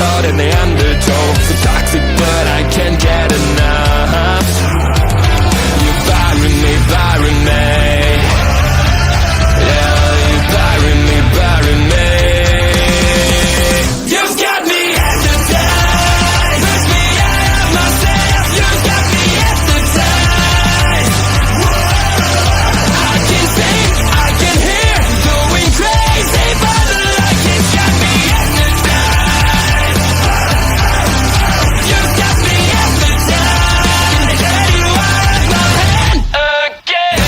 caught in the undertow. So toxic, but I can't get enough. You're burying me, burying me. Yeah, you're burying me, burying me. You've got me hypnotized. Push me out of myself. You've got me hypnotized. I can see, I can hear, going crazy, but the light has got me hypnotized. You've got me hypnotized. Get you out of my head again.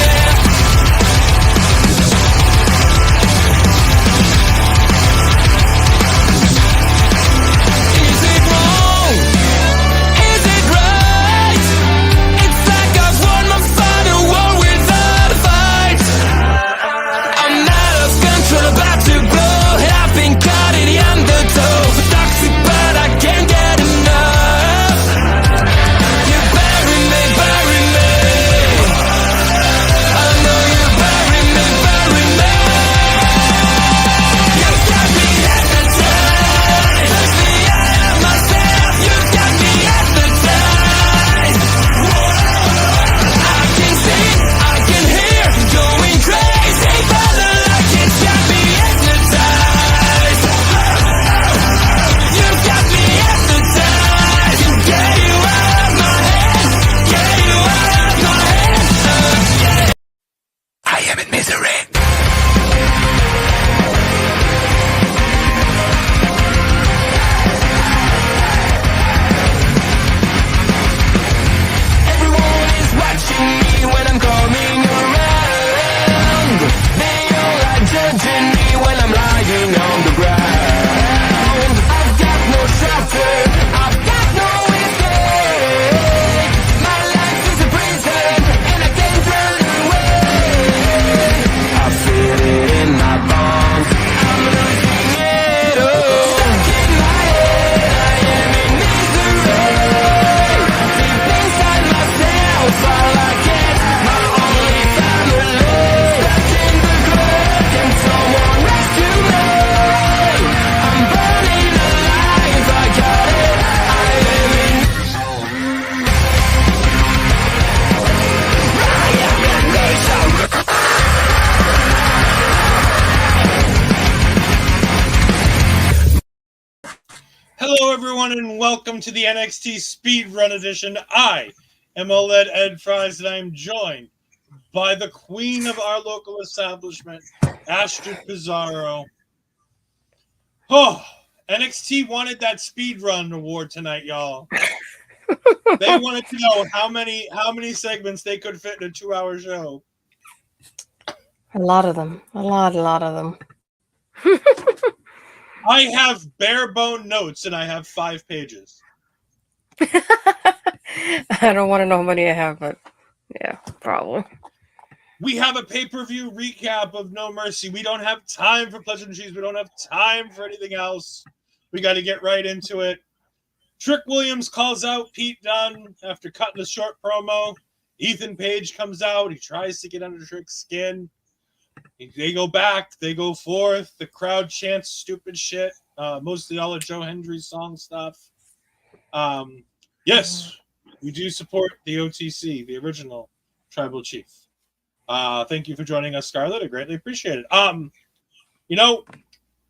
Is it wrong? Is it right? It's like I've won my final war without a fight. I'm out of control, about to blow. I've been caught in the undertow. Toxic, but I can't get enough. You bury me, bury me. I know you bury me, bury me. You've got me hypnotized. Push me out of myself. You've got me hypnotized. I can see, I can hear, going crazy, but the light has got me hypnotized. You've got me hypnotized. Get you out of my head. Get you out of my head. I am in misery. Everyone is watching me when I'm coming around. They all are judging me when I'm lying on the ground. I've got no shelter, I've got no escape. My life is a prison and I can't run away. I feel it in my bones, I'm losing it all. Stuck in my head, I am in misery. Deep inside myself, all I get, my only family. Stuck in the grave, can someone rescue me? I'm burning alive, I got it, I am in misery. Hello, everyone, and welcome to the NXT Speedrun Edition. I am OLED Ed Fries, and I am joined by the queen of our local establishment, Astrid Pizarro. Oh, NXT wanted that Speedrun award tonight, y'all. They wanted to know how many segments they could fit in a 2-hour show. A lot of them. A lot of them. I have bare bone notes, and I have 5 pages. I don't want to know how many I have, but yeah, probably. We have a pay-per-view recap of No Mercy. We don't have time for pleasantries. We don't have time for anything else. We got to get right into it. Trick Williams calls out Pete Dunne after cutting a short promo. Ethan Page comes out. He tries to get under Trick's skin. They go back. They go forth. The crowd chants stupid shit. Mostly all of Joe Hendry's song stuff. Yes, we do support the OTC, the original Tribal Chief. Thank you for joining us, Scarlett. I greatly appreciate it.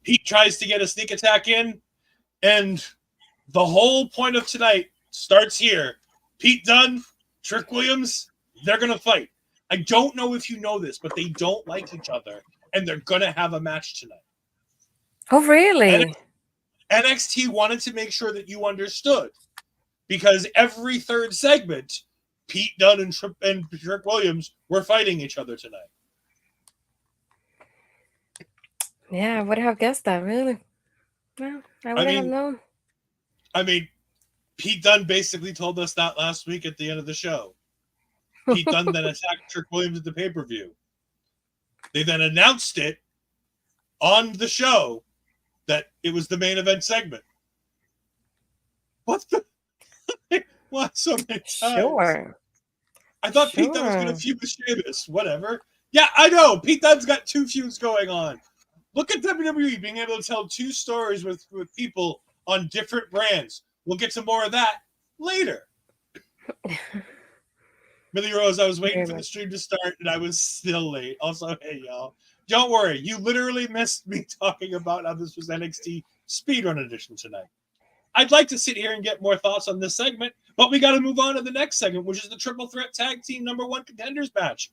Pete tries to get a sneak attack in, and the whole point of tonight starts here. Pete Dunne, Trick Williams, they're going to fight. I don't know if you know this, but they don't like each other, and they're going to have a match tonight. Oh, really? NXT wanted to make sure that you understood, because every third segment, Pete Dunne and Trick Williams were fighting each other tonight. Yeah, I would have guessed that, really. Well, I wouldn't have known. I mean, Pete Dunne basically told us that last week at the end of the show. Pete Dunne then attacked Trick Williams at the pay-per-view. They then announced it on the show that it was the main event segment. What the? What, so many times? Sure. I thought Pete Dunne was going to feud with Sheamus. Whatever. Yeah, I know. Pete Dunne's got 2 feuds going on. Look at WWE being able to tell 2 stories with people on different brands. We'll get to more of that later. Millie Rose, I was waiting for the stream to start and I was still late. Also, hey, y'all. Don't worry. You literally missed me talking about how this was NXT Speedrun Edition tonight. I'd like to sit here and get more thoughts on this segment, but we got to move on to the next segment, which is the Triple Threat Tag Team number 1 Contenders match.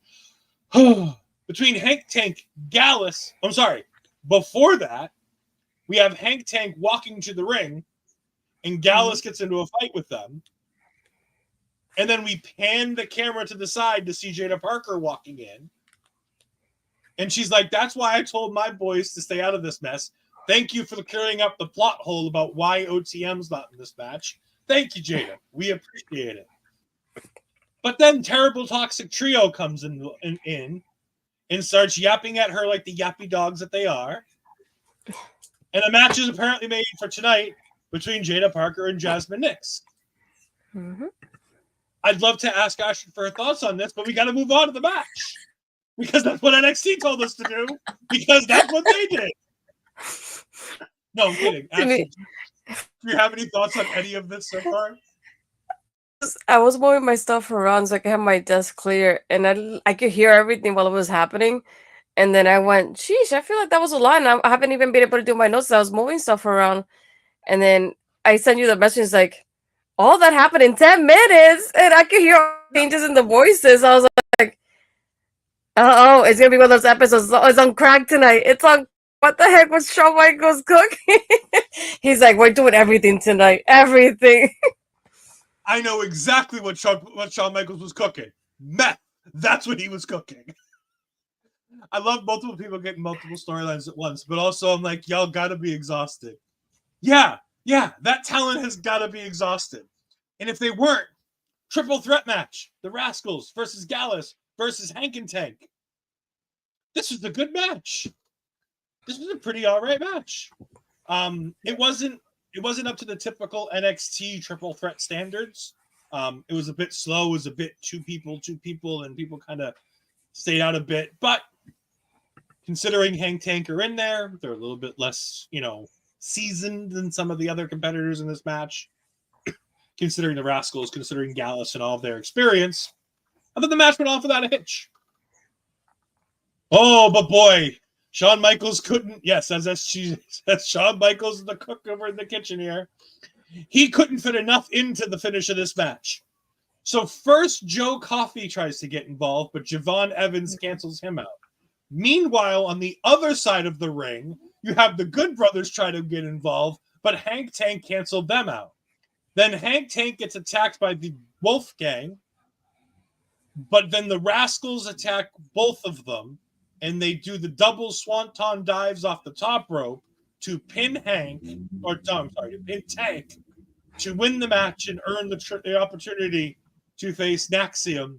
Between Hank Tank, Gallus. I'm sorry. Before that, we have Hank Tank walking to the ring, and Gallus gets into a fight with them. And then we pan the camera to the side to see Jaida Parker walking in. And she's like, that's why I told my boys to stay out of this mess. Thank you for clearing up the plot hole about why OTM's not in this match. Thank you, Jaida. We appreciate it. But then Terrible Toxic Trio comes in and starts yapping at her like the yappy dogs that they are. And a match is apparently made for tonight between Jaida Parker and Jazmyn Nix. Mm-hmm. I'd love to ask Ashley for her thoughts on this, but we got to move on to the match. Because that's what NXT told us to do. Because that's what they did. No, I'm kidding. Ashley, do you have any thoughts on any of this so far? I was moving my stuff around so I could have my desk clear, and I could hear everything while it was happening. And then I went, sheesh, I feel like that was a lot. And I haven't even been able to do my notes. I was moving stuff around. And then I sent you the message like, all that happened in 10 minutes. And I could hear changes in the voices. I was like, oh, it's going to be one of those episodes. It's on crack tonight. It's on, what the heck was Shawn Michaels cooking? He's like, we're doing everything tonight. Everything. I know exactly what Shawn Michaels was cooking. Meth. That's what he was cooking. I love multiple people getting multiple storylines at once, but also I'm like, y'all gotta be exhausted. Yeah, that talent has gotta be exhausted. And if they weren't, triple threat match, the Rascalz versus Gallus versus Hank and Tank. This was a good match. This was a pretty all right match. It wasn't up to the typical NXT triple threat standards. It was a bit slow. It was a bit two people, and people kind of stayed out a bit. But considering Hank Tank are in there, they're a little bit less, seasoned than some of the other competitors in this match. Considering the Rascalz, considering Gallus and all of their experience, I thought the match went off without a hitch. Oh, but boy, Shawn Michaels couldn't. Yes, as Shawn Michaels, the cook over in the kitchen here, he couldn't fit enough into the finish of this match. So first, Joe Coffey tries to get involved, but Javon Evans cancels him out. Meanwhile, on the other side of the ring, you have the Good Brothers try to get involved, but Hank Tank canceled them out. Then Hank Tank gets attacked by the Wolfgang, but then the Rascalz attack both of them, and they do the double swanton dives off the top rope to pin Tank to win the match and earn the opportunity to face Naxium.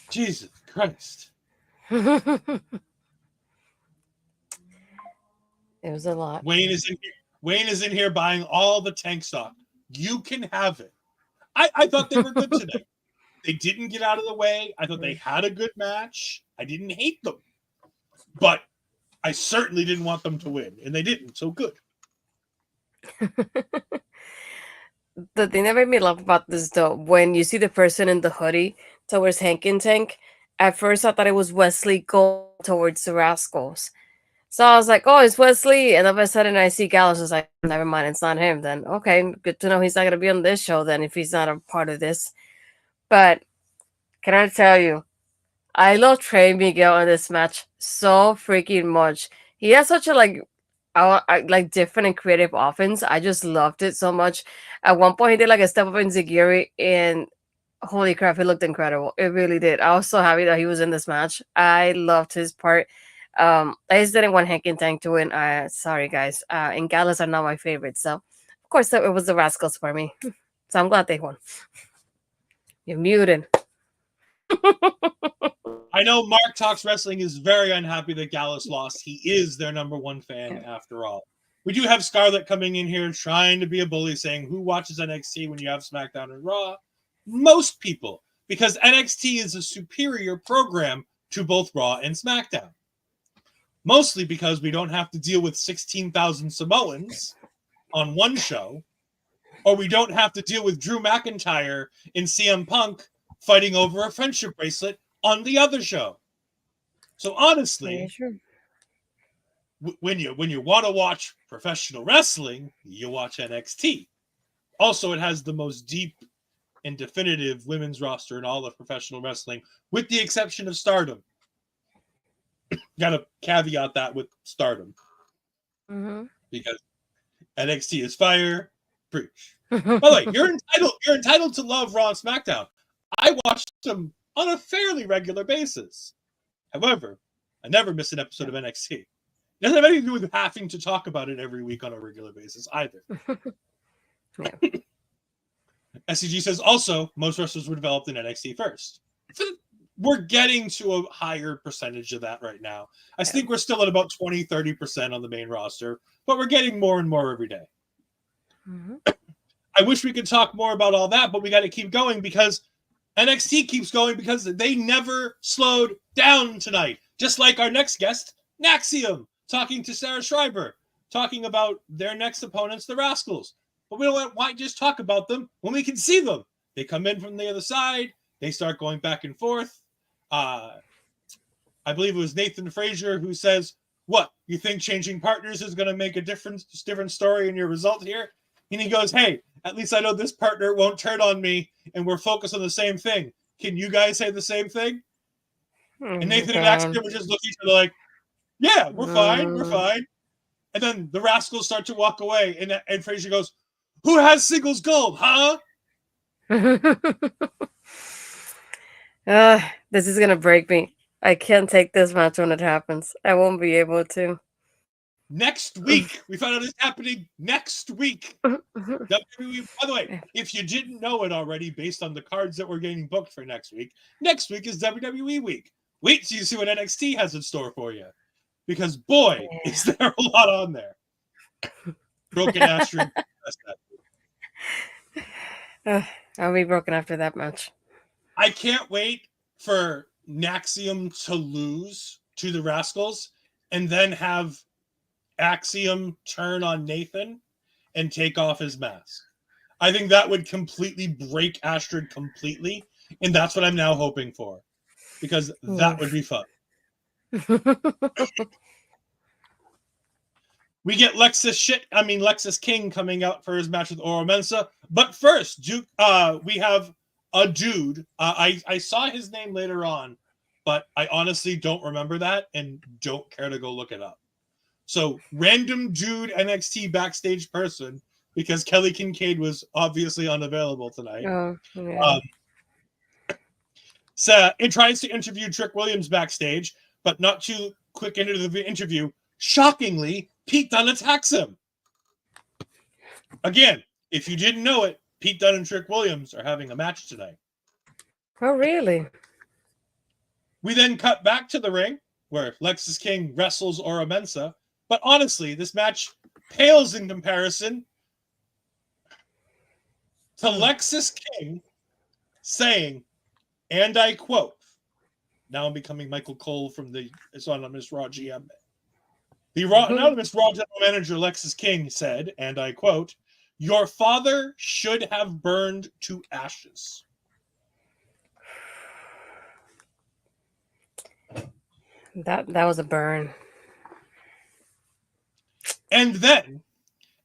Jesus Christ. It was a lot. Wayne is in here buying all the Tank stock. You can have it. I thought they were good today. They didn't get out of the way. I thought they had a good match. I didn't hate them. But I certainly didn't want them to win. And they didn't. So good. The thing that made me laugh about this, though, when you see the person in the hoodie towards Hank and Tank, at first I thought it was Wesley going towards the Rascalz. So I was like, oh, it's Wesley. And all of a sudden I see Gallus. I was like, never mind, it's not him then. Okay, good to know he's not going to be on this show then if he's not a part of this. But can I tell you, I love Trey Miguel in this match so freaking much. He has such a different and creative offense. I just loved it so much. At one point, he did like a step up in Zagiri, and holy crap, it looked incredible. It really did. I was so happy that he was in this match. I loved his part. I just didn't want Hank and Tank to win. Sorry, guys. And Gallus are not my favorite. So, of course, it was the Rascalz for me. So I'm glad they won. You're muted. I know Mark Talks Wrestling is very unhappy that Gallus lost. He is their number one fan after all. We do have Scarlett coming in here trying to be a bully, saying, who watches NXT when you have SmackDown and Raw? Most people, because NXT is a superior program to both Raw and SmackDown. Mostly because we don't have to deal with 16,000 Samoans on one show, or we don't have to deal with Drew McIntyre and CM Punk fighting over a friendship bracelet on the other show. So honestly, when you want to watch professional wrestling, you watch NXT. Also, it has the most deep and definitive women's roster in all of professional wrestling, with the exception of Stardom. Got to caveat that with Stardom. Because NXT is fire. Preach. By the way, you're entitled to love Raw and SmackDown. I watch them on a fairly regular basis. However, I never miss an episode of NXT. It doesn't have anything to do with having to talk about it every week on a regular basis either. SCG says also most wrestlers were developed in NXT first. We're getting to a higher percentage of that right now. I think we're still at about 20-30% on the main roster, but we're getting more and more every day. I wish we could talk more about all that, but we got to keep going because NXT keeps going because they never slowed down tonight. Just like our next guest, Naxium, talking to Sarah Schreiber, talking about their next opponents, the Rascalz. But we don't want to just talk about them when we can see them. They come in from the other side. They start going back and forth. I believe it was Nathan Frazier who says, what, you think changing partners is going to make a different story in your result here? And he goes, hey, at least I know this partner won't turn on me and we're focused on the same thing. Can you guys say the same thing? And Nathan and Axel would just look at each other like, yeah, we're fine. And then the Rascalz start to walk away. And Frazier goes, who has singles gold, huh? This is going to break me. I can't take this match when it happens. I won't be able to. Next week. We found out it's happening next week. WWE, by the way, if you didn't know it already, based on the cards that we're getting booked for next week is WWE week. Wait till you see what NXT has in store for you. Because, boy, is there a lot on there. Broken Astrid. I'll be broken after that match. I can't wait for Naxium to lose to the Rascalz and then have Axiom turn on Nathan and take off his mask. I think that would completely break Astrid completely, and that's what I'm now hoping for, because that would be fun. We get Lexis King coming out for his match with Oro Mensah. But first, we have a dude. I saw his name later on, but I honestly don't remember that and don't care to go look it up. So, random dude NXT backstage person, because Kelly Kincaid was obviously unavailable tonight. So it tries to interview Trick Williams backstage, but not too quick into the interview. Shockingly, Pete Dunne attacks him. Again, if you didn't know it, Pete Dunne and Trick Williams are having a match tonight. Oh, really? We then cut back to the ring where Lexis King wrestles Oro Mensah. But honestly, this match pales in comparison to Lexis King saying, and I quote, now I'm becoming Michael Cole from the Anonymous Raw GM. The Anonymous Raw General Manager Lexis King said, and I quote, your father should have burned to ashes. That was a burn. And then,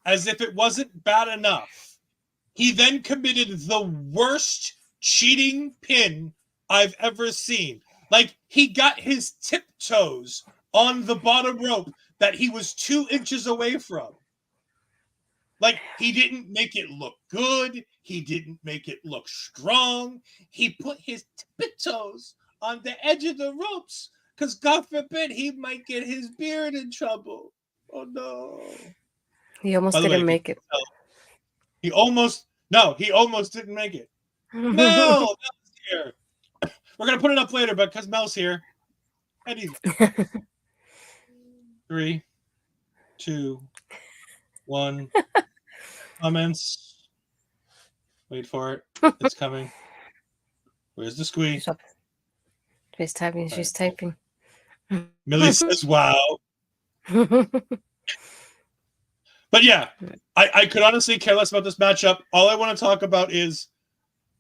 as if it wasn't bad enough, he then committed the worst cheating pin I've ever seen. Like, he got his tiptoes on the bottom rope that he was 2 inches away from. Like, he didn't make it look good. He didn't make it look strong. He put his tiptoes on the edge of the ropes because, God forbid, he might get his beard in trouble. Oh, no. He almost didn't make it. He almost didn't make it. Mel's here. We're going to put it up later, but because Mel's here. Eddie. 3, 2, 1. Comments. Wait for it. It's coming. Where's the squeeze? She's typing. She's typing. Millie says, wow. But yeah, I could honestly care less about this matchup. All I want to talk about is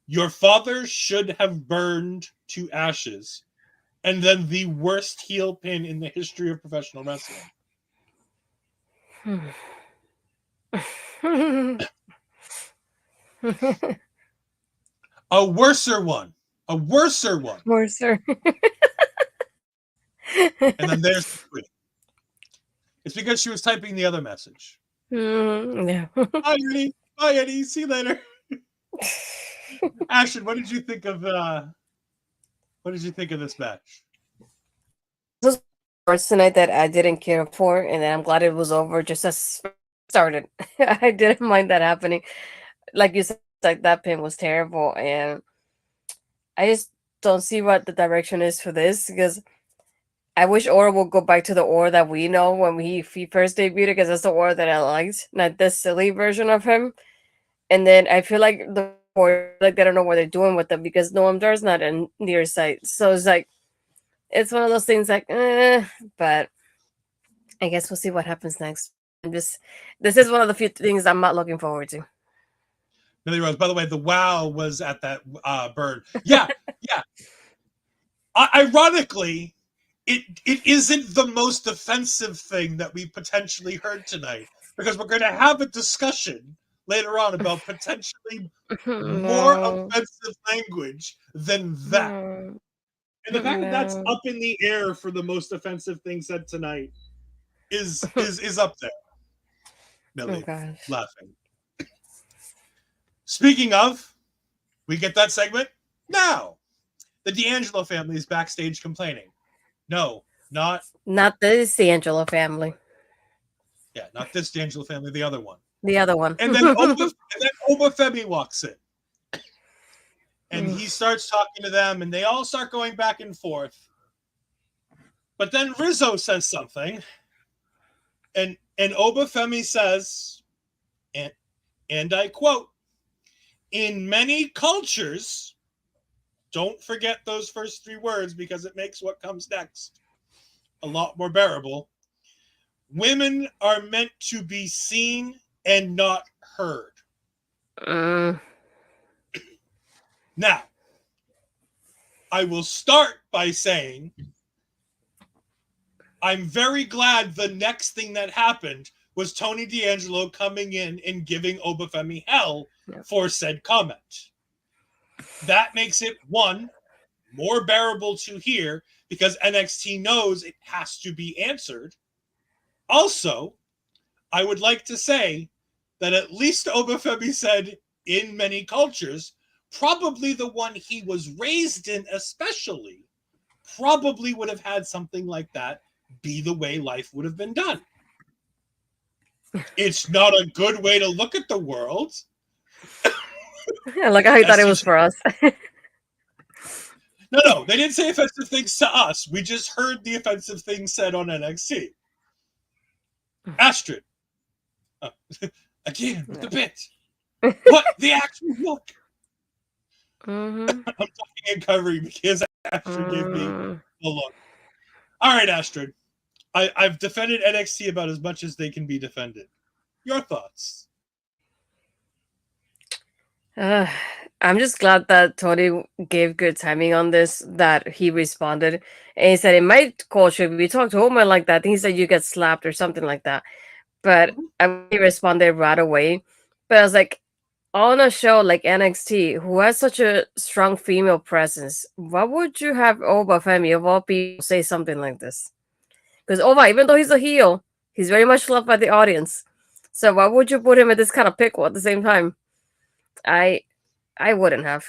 your father should have burned to ashes, and then the worst heel pin in the history of professional wrestling. A worser one. A worser one. Worser. And then there's the tweet. It's because she was typing the other message. Yeah. Bye, Eddie. Bye, Eddie. See you later. Ashton, what did you think of this match? This was first tonight that I didn't care for, and then I'm glad it was over just as it started. I didn't mind that happening. Like you said, like that pin was terrible, and I just don't see what the direction is for this because I wish Aura will go back to the Aura that we know when he first debuted because that's the Aura that I liked, not this silly version of him. And then I feel like like they don't know what they're doing with them because Noam Dar's not in near sight. So it's like it's one of those things like, but I guess we'll see what happens next. And this is one of the few things I'm not looking forward to. Billy Rose, by the way, the wow was at that burn. Yeah, yeah. Ironically, it isn't the most offensive thing that we potentially heard tonight because we're going to have a discussion later on about potentially more offensive language than that. And the fact that that's up in the air for the most offensive thing said tonight is up there. Millie laughing. Speaking of, we get that segment now. The D'Angelo family is backstage complaining. No, not this D'Angelo family. Yeah, not this D'Angelo family, the other one. The other one. And then Oba Femi walks in. And he starts talking to them, and they all start going back and forth. But then Rizzo says something, and Oba Femi says, and I quote, "In many cultures," don't forget those first three words because it makes what comes next a lot more bearable. "Women are meant to be seen and not heard." Now, I will start by saying I'm very glad the next thing that happened was Tony D'Angelo coming in and giving Oba Femi hell for said comment. That makes it, one, more bearable to hear because NXT knows it has to be answered. Also, I would like to say that at least Oba Femi said in many cultures, probably the one he was raised in especially, probably would have had something like that be the way life would have been done. It's not a good way to look at the world. I like how you thought it was for us. No, they didn't say offensive things to us. We just heard the offensive things said on NXT. Astrid. Again, with the bit. What? The actual look. I'm talking and covering because Astrid gave me a look. All right, Astrid. I've defended NXT about as much as they can be defended. Your thoughts? I'm just glad that Tony gave good timing on this, that he responded. And he said, in my culture, we talk to a woman like that, he said you get slapped or something like that. But he responded right away. But I was like, on a show like NXT, who has such a strong female presence, why would you have Oba Femi, of all people, say something like this? Because Oba, even though he's a heel, he's very much loved by the audience. So why would you put him in this kind of pickle at the same time? I wouldn't have,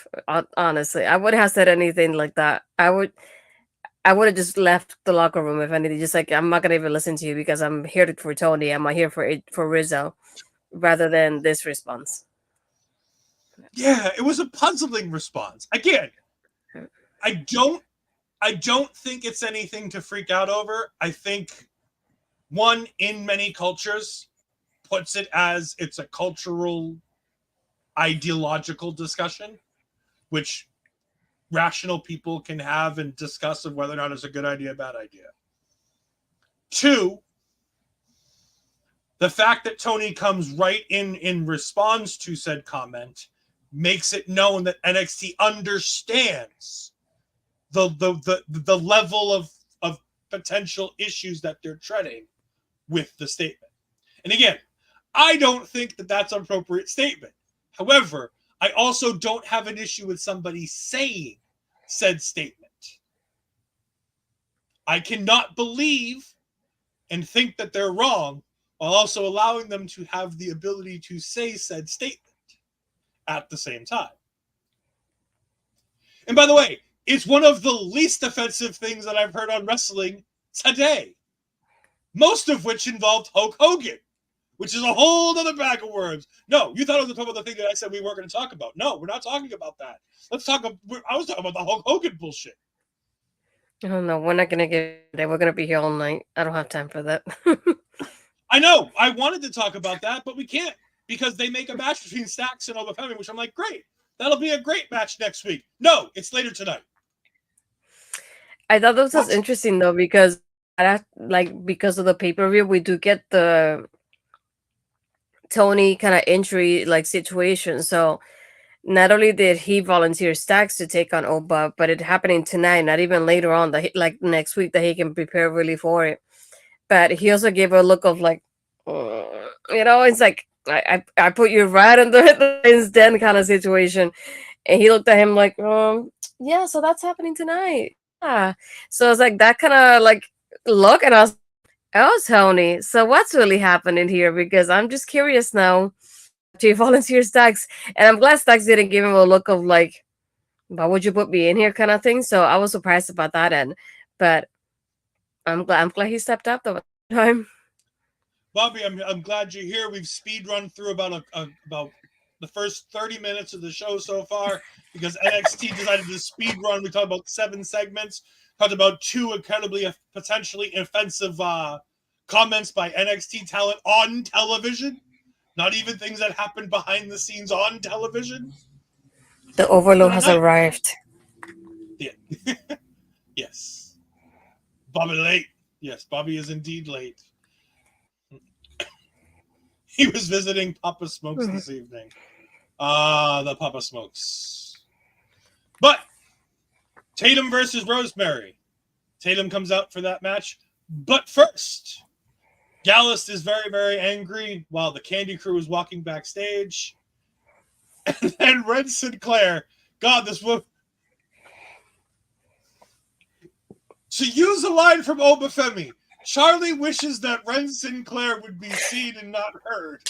honestly. I wouldn't have said anything like that. I would have just left the locker room, if anything. Just like, I'm not going to even listen to you because I'm here for Tony. I'm not here for Rizzo, rather than this response. Yeah, it was a puzzling response. Again, I don't think it's anything to freak out over. I think, one, in many cultures, puts it as it's a cultural, ideological discussion, which rational people can have and discuss of whether or not it's a good idea, bad idea. Two, The fact that Tony comes right in response to said comment makes it known that NXT understands the level of potential issues that they're treading with the statement. And again, I don't think that that's an appropriate statement. However, I also don't have an issue with somebody saying said statement. I cannot believe and think that they're wrong while also allowing them to have the ability to say said statement at the same time. And by the way, it's one of the least offensive things that I've heard on wrestling today. Most of which involved Hulk Hogan, which is a whole other bag of words. No, you thought I was talking about the thing that I said we weren't going to talk about. No, we're not talking about that. I was talking about the Hulk Hogan bullshit. Oh no, we're not gonna get there. We're gonna be here all night. I don't have time for that. I know. I wanted to talk about that, but we can't because they make a match between Stacks and Femi, which I'm like, great. That'll be a great match next week. No, it's later tonight. I thought this was interesting though because because of the pay-per-view, we do get the Tony kind of injury situation. So not only did he volunteer Stacks to take on Oba, but it happening tonight, not even later on, that next week, that he can prepare really for it. But he also gave a look of it's like I put you right in the lion's den kind of situation, and he looked at him like, yeah, so that's happening tonight. Yeah, so it's like that kind of look, and I was, oh, Tony, so what's really happening here? Because I'm just curious now. To volunteer Stacks, and I'm glad Stacks didn't give him a look of why would you put me in here kind of thing. So I was surprised about that end, but I'm glad he stepped up the time. Bobby, I'm glad you're here. We've speed run through about the first 30 minutes of the show so far because NXT decided to speed run. We talked about 7 segments, talked about 2 incredibly potentially offensive comments by NXT talent on television. Not even things that happen behind the scenes on television. The Overlord has arrived. Yeah. Yes. Bobby late. Yes, Bobby is indeed late. He was visiting Papa Smokes this evening. The Papa Smokes. But Tatum versus Rosemary. Tatum comes out for that match. But first, Gallus is very, very angry while the Candy Crew is walking backstage. And then Red Sinclair, God, this woman. To use a line from Femi, Charlie wishes that Ren Sinclair would be seen and not heard.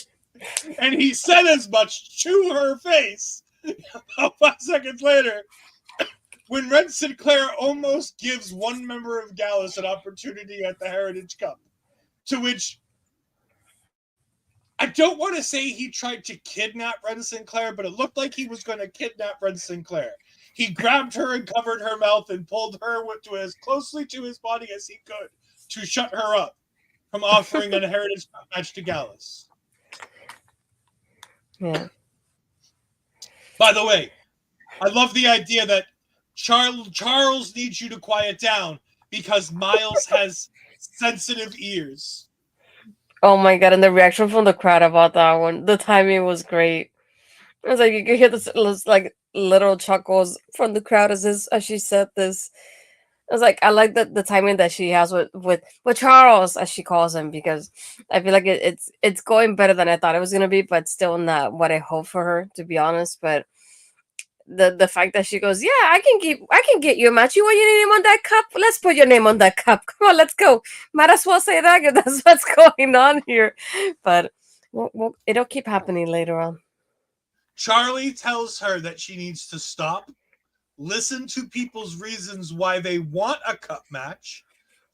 And he said as much to her face. About 5 seconds later, when Ren Sinclair almost gives one member of Gallus an opportunity at the Heritage Cup. To which I don't want to say he tried to kidnap Ren Sinclair, but it looked like he was going to kidnap Ren Sinclair. He grabbed her and covered her mouth and pulled her to as closely to his body as he could to shut her up from offering a Heritage Cup match to Gallus. Yeah. By the way, I love the idea that Charles needs you to quiet down because Miles has sensitive ears. Oh my god, and the reaction from the crowd about that one. The timing was great. It was like you could hear this little chuckles from the crowd as she said this. I was like, I like the timing that she has with Charles, as she calls him, because I feel like it's going better than I thought it was gonna be, but still not what I hoped for her, to be honest. But the fact that she goes, yeah, I can get you a match. You want your name on that cup? Let's put your name on that cup. Come on, let's go. Might as well say that because that's what's going on here. But it'll keep happening later on. Charlie tells her that she needs to stop, listen to people's reasons why they want a cup match,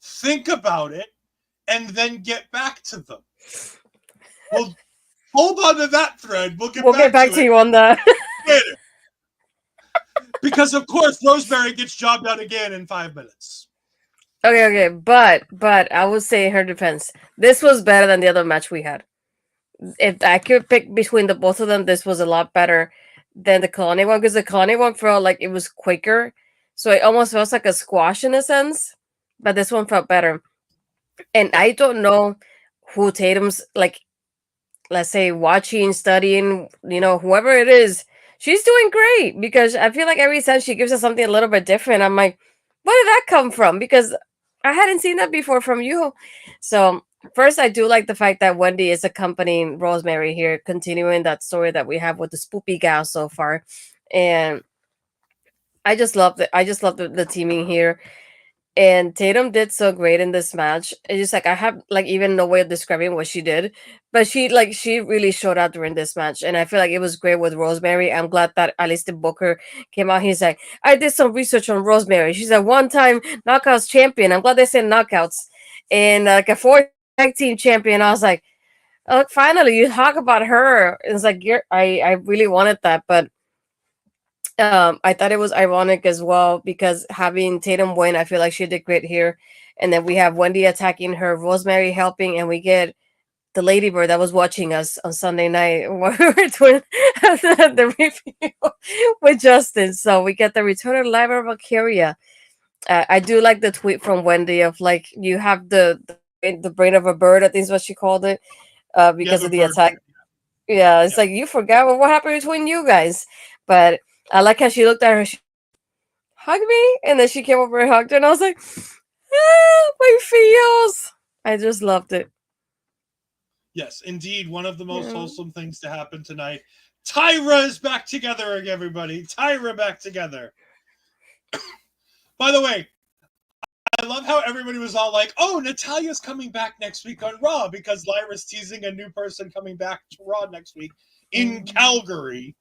think about it, and then get back to them. Well, hold on to that thread. We'll get back to you on that later. Because of course Rosemary gets jobbed out again in 5 minutes. Okay, but I would say in her defense, this was better than the other match we had. If I could pick between the both of them, this was a lot better than the Kalani one, because the Kalani one felt like it was quicker, so it almost feels like a squash in a sense. But this one felt better, and I don't know who Tatum's let's say, watching, studying, whoever it is, she's doing great because I feel like every time she gives us something a little bit different, I'm like, where did that come from? Because I hadn't seen that before from you. So first, I do like the fact that Wendy is accompanying Rosemary here, continuing that story that we have with the spoopy gal so far, and I just love the teaming here. And Tatum did so great in this match. It's just like I have like even no way of describing what she did, but she really showed out during this match, and I feel like it was great with Rosemary. I'm glad that at least the Booker came out. He's like, I did some research on Rosemary. She's a one-time knockouts champion. I'm glad they said knockouts, and like a four tag team champion. I was like, oh, finally you talk about her. It's like I really wanted that, but I thought it was ironic as well because having Tatum win, I feel like she did great here. And then we have Wendy attacking her, Rosemary helping, and we get the ladybird that was watching us on Sunday night when we were doing the review with Justin. So we get the return of Lyra Valkyria. I do like the tweet from Wendy of like, you have the brain of a bird, I think is what she called it, because of the attack. Yeah, it's like you forgot what happened between you guys. But I like how she looked at her, she hugged me, and then she came over and hugged her, and I was like, my feels. I just loved it. Yes, indeed, one of the most wholesome things to happen tonight. Tyra is back together, everybody. Tyra back together. By the way, I love how everybody was all like, oh, Natalya's coming back next week on Raw because Lyra's teasing a new person coming back to Raw next week in Calgary.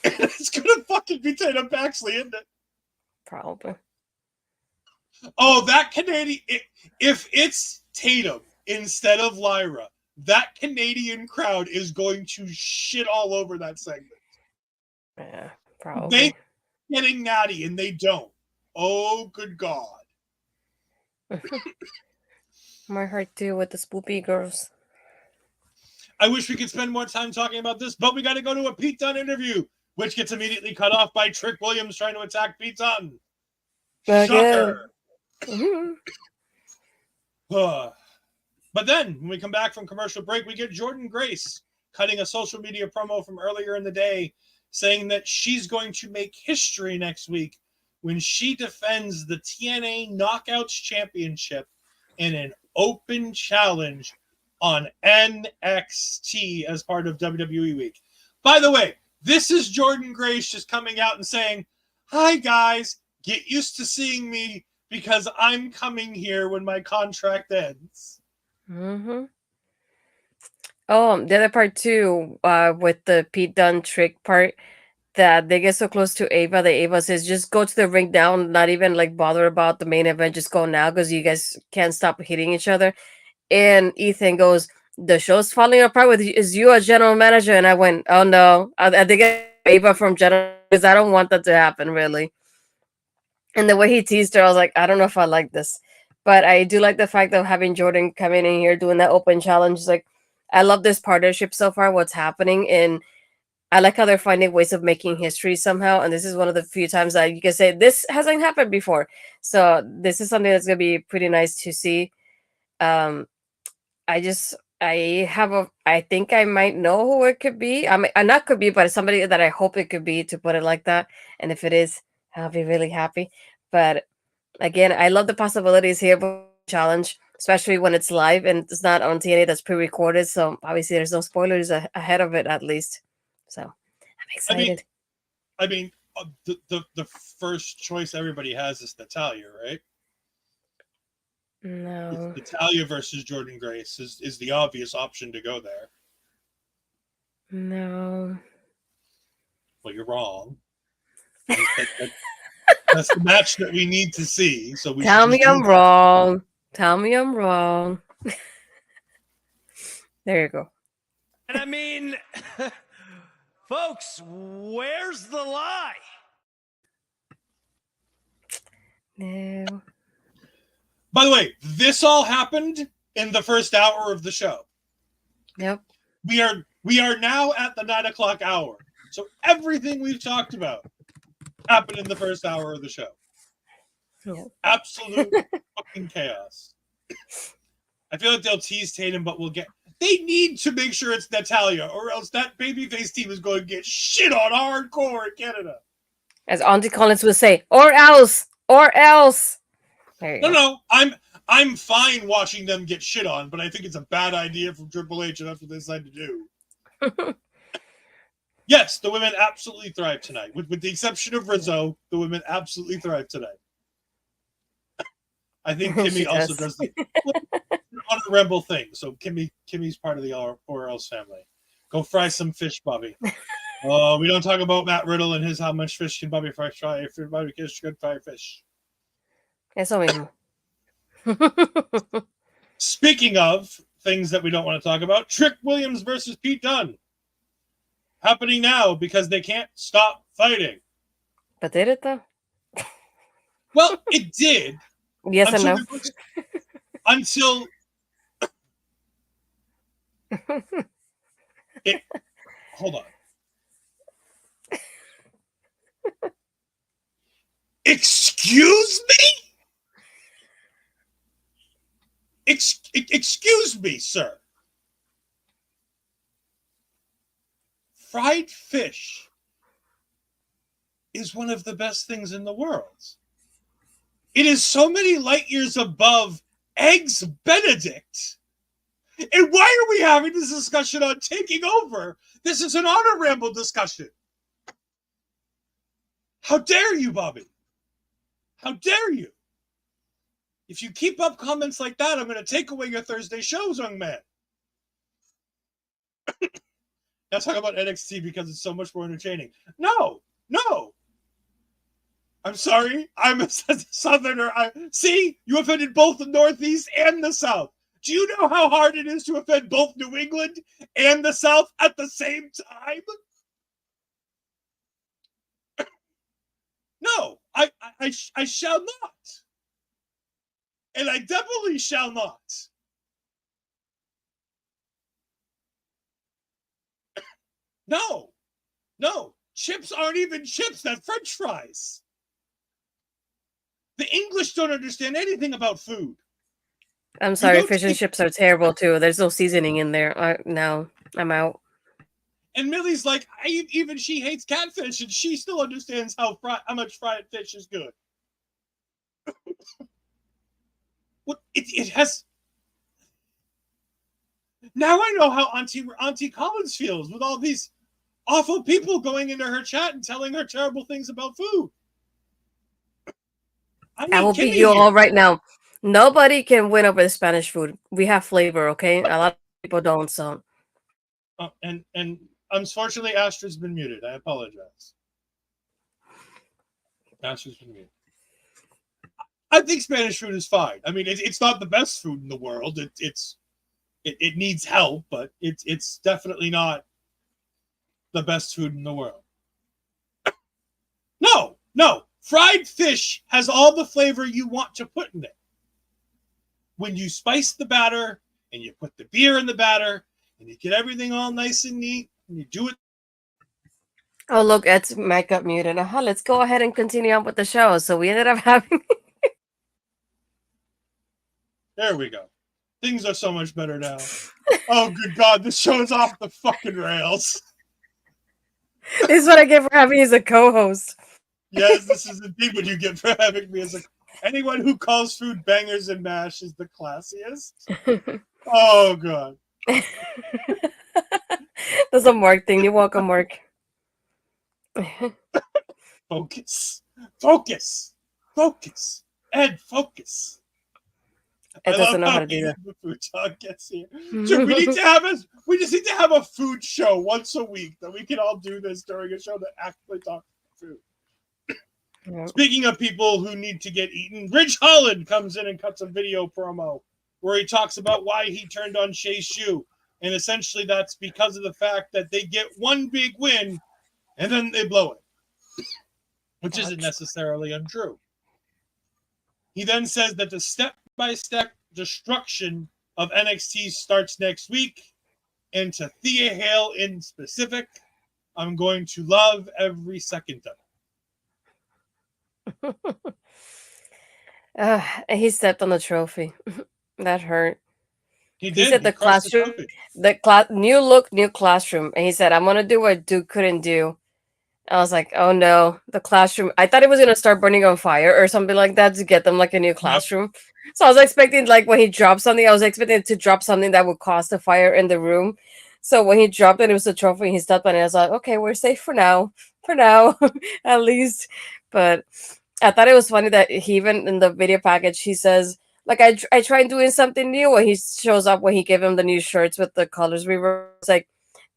It's gonna fucking be Tatum Paxley, isn't it? Probably. Oh, that Canadian... If it's Tatum instead of Lyra, that Canadian crowd is going to shit all over that segment. Yeah, probably. They getting natty and they don't. Oh, good God. My heart too with the spoopy girls. I wish we could spend more time talking about this, but we got to go to a Pete Dunne interview, which gets immediately cut off by Trick Williams trying to attack Pete Dunne. Shocker. But then, when we come back from commercial break, we get Jordynne Grace cutting a social media promo from earlier in the day saying that she's going to make history next week when she defends the TNA Knockouts Championship in an open challenge on NXT as part of WWE Week. By the way, this is Jordynne Grace just coming out and saying, hi guys, get used to seeing me because I'm coming here when my contract ends. Mm-hmm. Oh, the other part too, with the Pete Dunne trick part, that they get so close to Ava that Ava says, just go to the ring down, not even like bother about the main event, just go now because you guys can't stop hitting each other. And Ethan goes, the show's falling apart with you. Is you a general manager? And I went, oh no, I think it's Ava from general, because I don't want that to happen really. And the way he teased her, I was like, I don't know if I like this. But I do like the fact of having Jordynne coming in here doing that open challenge. It's like, I love this partnership so far, what's happening. And I like how they're finding ways of making history somehow. And this is one of the few times that you can say this hasn't happened before. So this is something that's going to be pretty nice to see. I think I might know who it could be. I mean, not could be, but it's somebody that I hope it could be, to put it like that. And if it is, I'll be really happy. But again, I love the possibilities here with the challenge, especially when it's live and it's not on TNA, that's pre-recorded. So obviously there's no spoilers ahead of it, at least. So I'm excited. I mean, the first choice everybody has is Natalya, right? No. Natalya versus Jordynne Grace is the obvious option to go there. No. Well, you're wrong. That's the match that we need to see. So we Tell me I'm wrong. Tell me I'm wrong. There you go. And I mean, folks, where's the lie? No. By the way, this all happened in the first hour of the show. Yep. We are now at the 9 o'clock hour. So everything we've talked about happened in the first hour of the show. Yep. Absolute fucking chaos. I feel like they'll tease Tatum, but we'll get... They need to make sure it's Natalya, or else that babyface team is going to get shit on hardcore in Canada. As Auntie Collins would say, or else, or else. There you go. No, I'm fine watching them get shit on, but I think it's a bad idea from Triple H, and that's what they decided to do. Yes, the women absolutely thrive tonight. With the exception of Rizzo, the women absolutely thrive tonight. I think Kimmy also does the honorable thing. So Kimmy's part of the or else family. Go fry some fish, Bobby. We don't talk about Matt Riddle and his how much fish can Bobby fry if Bobby can fry fish. Eso mismo. Speaking of things that we don't want to talk about, Trick Williams versus Pete Dunne. Happening now because they can't stop fighting. But did it though? Well, it did. Yes and no. Until it. Hold on. Excuse me? Excuse me, sir. Fried fish is one of the best things in the world. It is so many light years above Eggs Benedict. And why are we having this discussion on taking over? This is an honor ramble discussion. How dare you, Bobby? How dare you? If you keep up comments like that, I'm going to take away your Thursday shows, young man. Now talk about NXT because it's so much more entertaining. No. I'm sorry. I'm a Southerner. See, you offended both the Northeast and the South. Do you know how hard it is to offend both New England and the South at the same time? No, I shall not. And I definitely shall not. No. Chips aren't even chips. That's French fries. The English don't understand anything about food. I'm sorry, fish and chips are terrible too. There's no seasoning in there. No, I'm out. And Millie's like, even she hates catfish, and she still understands how much fried fish is good. It has. Now I know how Auntie Collins feels with all these awful people going into her chat and telling her terrible things about food. I will beat you all right now. Nobody can win over the Spanish food. We have flavor, okay? A lot of people don't, so. And unfortunately, Astra's been muted. I apologize. Astra's been muted. I think Spanish food is fine. I mean, it's not the best food in the world. It needs help, but it's definitely not the best food in the world. No. Fried fish has all the flavor you want to put in it. When you spice the batter and you put the beer in the batter and you get everything all nice and neat and you do it. Oh, look, Ed's mic got muted. Let's go ahead and continue on with the show. So we ended up having... There we go. Things are so much better now. Oh, good God. This show is off the fucking rails. This is what I get for having you as a co-host. Yes, this is indeed what you get for having me as a... Anyone who calls food bangers and mash is the classiest. Oh, God. That's a Mark thing. You're welcome, Mark. Focus. Ed, focus. Ed doesn't know how to do that. The food talk gets here. So we just need to have a food show once a week that we can all do this during a show that actually talks food. Yep. Speaking of people who need to get eaten, Ridge Holland comes in and cuts a video promo where he talks about why he turned on Shea Shoe. And essentially that's because of the fact that they get one big win and then they blow it, which isn't necessarily untrue. He then says that the step-by-step destruction of NXT starts next week. And to Thea Hale in specific, I'm going to love every second of it. He stepped on the trophy. That hurt. He He did. said He the crushed the classroom, trophy. new look, new classroom, and he said, "I'm gonna do what Duke couldn't do." I was like, "Oh no, the classroom!" I thought it was gonna start burning on fire or something like that to get them like a new Yep. classroom. So I was expecting like when he dropped something, I was expecting to drop something that would cause a fire in the room. So when he dropped it, it was a trophy. And he stepped on it. I was like, "Okay, we're safe for now, at least." But I thought it was funny that he even in the video package he says like I tried doing something new when he shows up when he gave him the new shirts with the colors reverse. Like,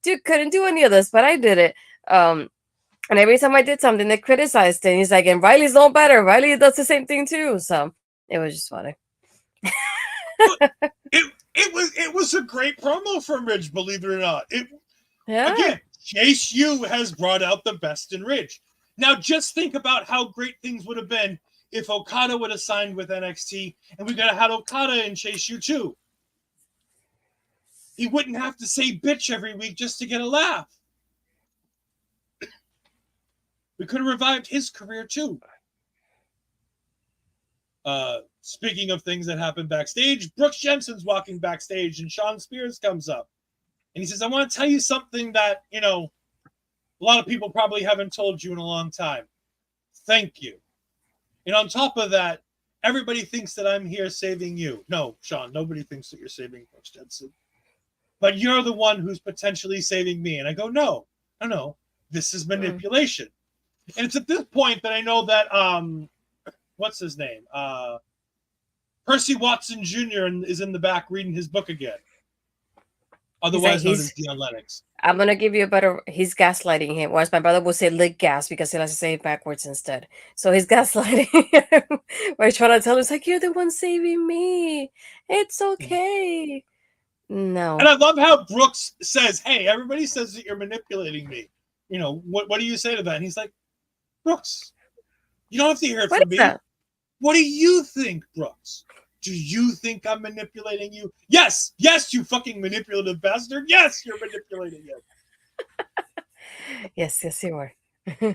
dude couldn't do any of this, but I did it. And every time I did something, they criticized it. And he's like, and Riley's no better. Riley does the same thing too. So it was just funny. It was a great promo from Ridge, believe it or not. Yeah. Again, Chase U has brought out the best in Ridge. Now just think about how great things would have been if Okada would have signed with NXT and we could have had Okada and Chase U too. He wouldn't have to say bitch every week just to get a laugh. We could have revived his career too. Speaking of things that happen backstage, Brooks Jensen's walking backstage and Sean Spears comes up. And he says, I want to tell you something that, a lot of people probably haven't told you in a long time. Thank you. And on top of that, everybody thinks that I'm here saving you. No, Sean, nobody thinks that you're saving Brooks Jensen. But you're the one who's potentially saving me. And I go, no. This is manipulation. And it's at this point that I know that, what's his name? Percy Watson Jr. is in the back reading his book again. Otherwise known as Dion Lennox. I'm going to give you a better... He's gaslighting him. Whereas my brother will say lick gas because he likes to say it backwards instead. So he's gaslighting him. Where he's trying to tell him, it's like, you're the one saving me. It's okay. No. And I love how Brooks says, hey, everybody says that you're manipulating me. What do you say to that? And he's like, Brooks, you don't have to hear it from me. That? What do you think, Brooks? Do you think I'm manipulating you? Yes, you fucking manipulative bastard. Yes, you're manipulating you. Yes, you are. By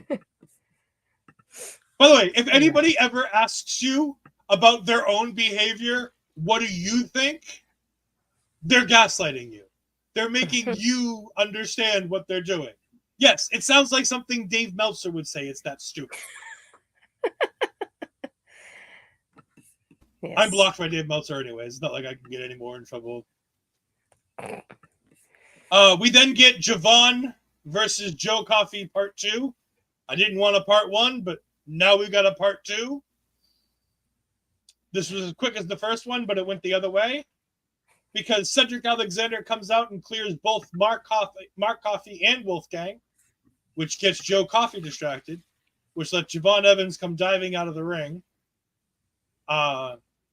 the way, if anybody ever asks you about their own behavior, what do you think? They're gaslighting you. They're making you understand what they're doing. Yes, it sounds like something Dave Meltzer would say. It's that stupid. Yes. I'm blocked by Dave Meltzer anyway. It's not like I can get any more in trouble. We then get Javon versus Joe Coffey part 2. I didn't want a part 1, but now we've got a part 2. This was as quick as the first one, but it went the other way. Because Cedric Alexander comes out and clears both Mark Coffey and Wolfgang, which gets Joe Coffey distracted, which lets Javon Evans come diving out of the ring.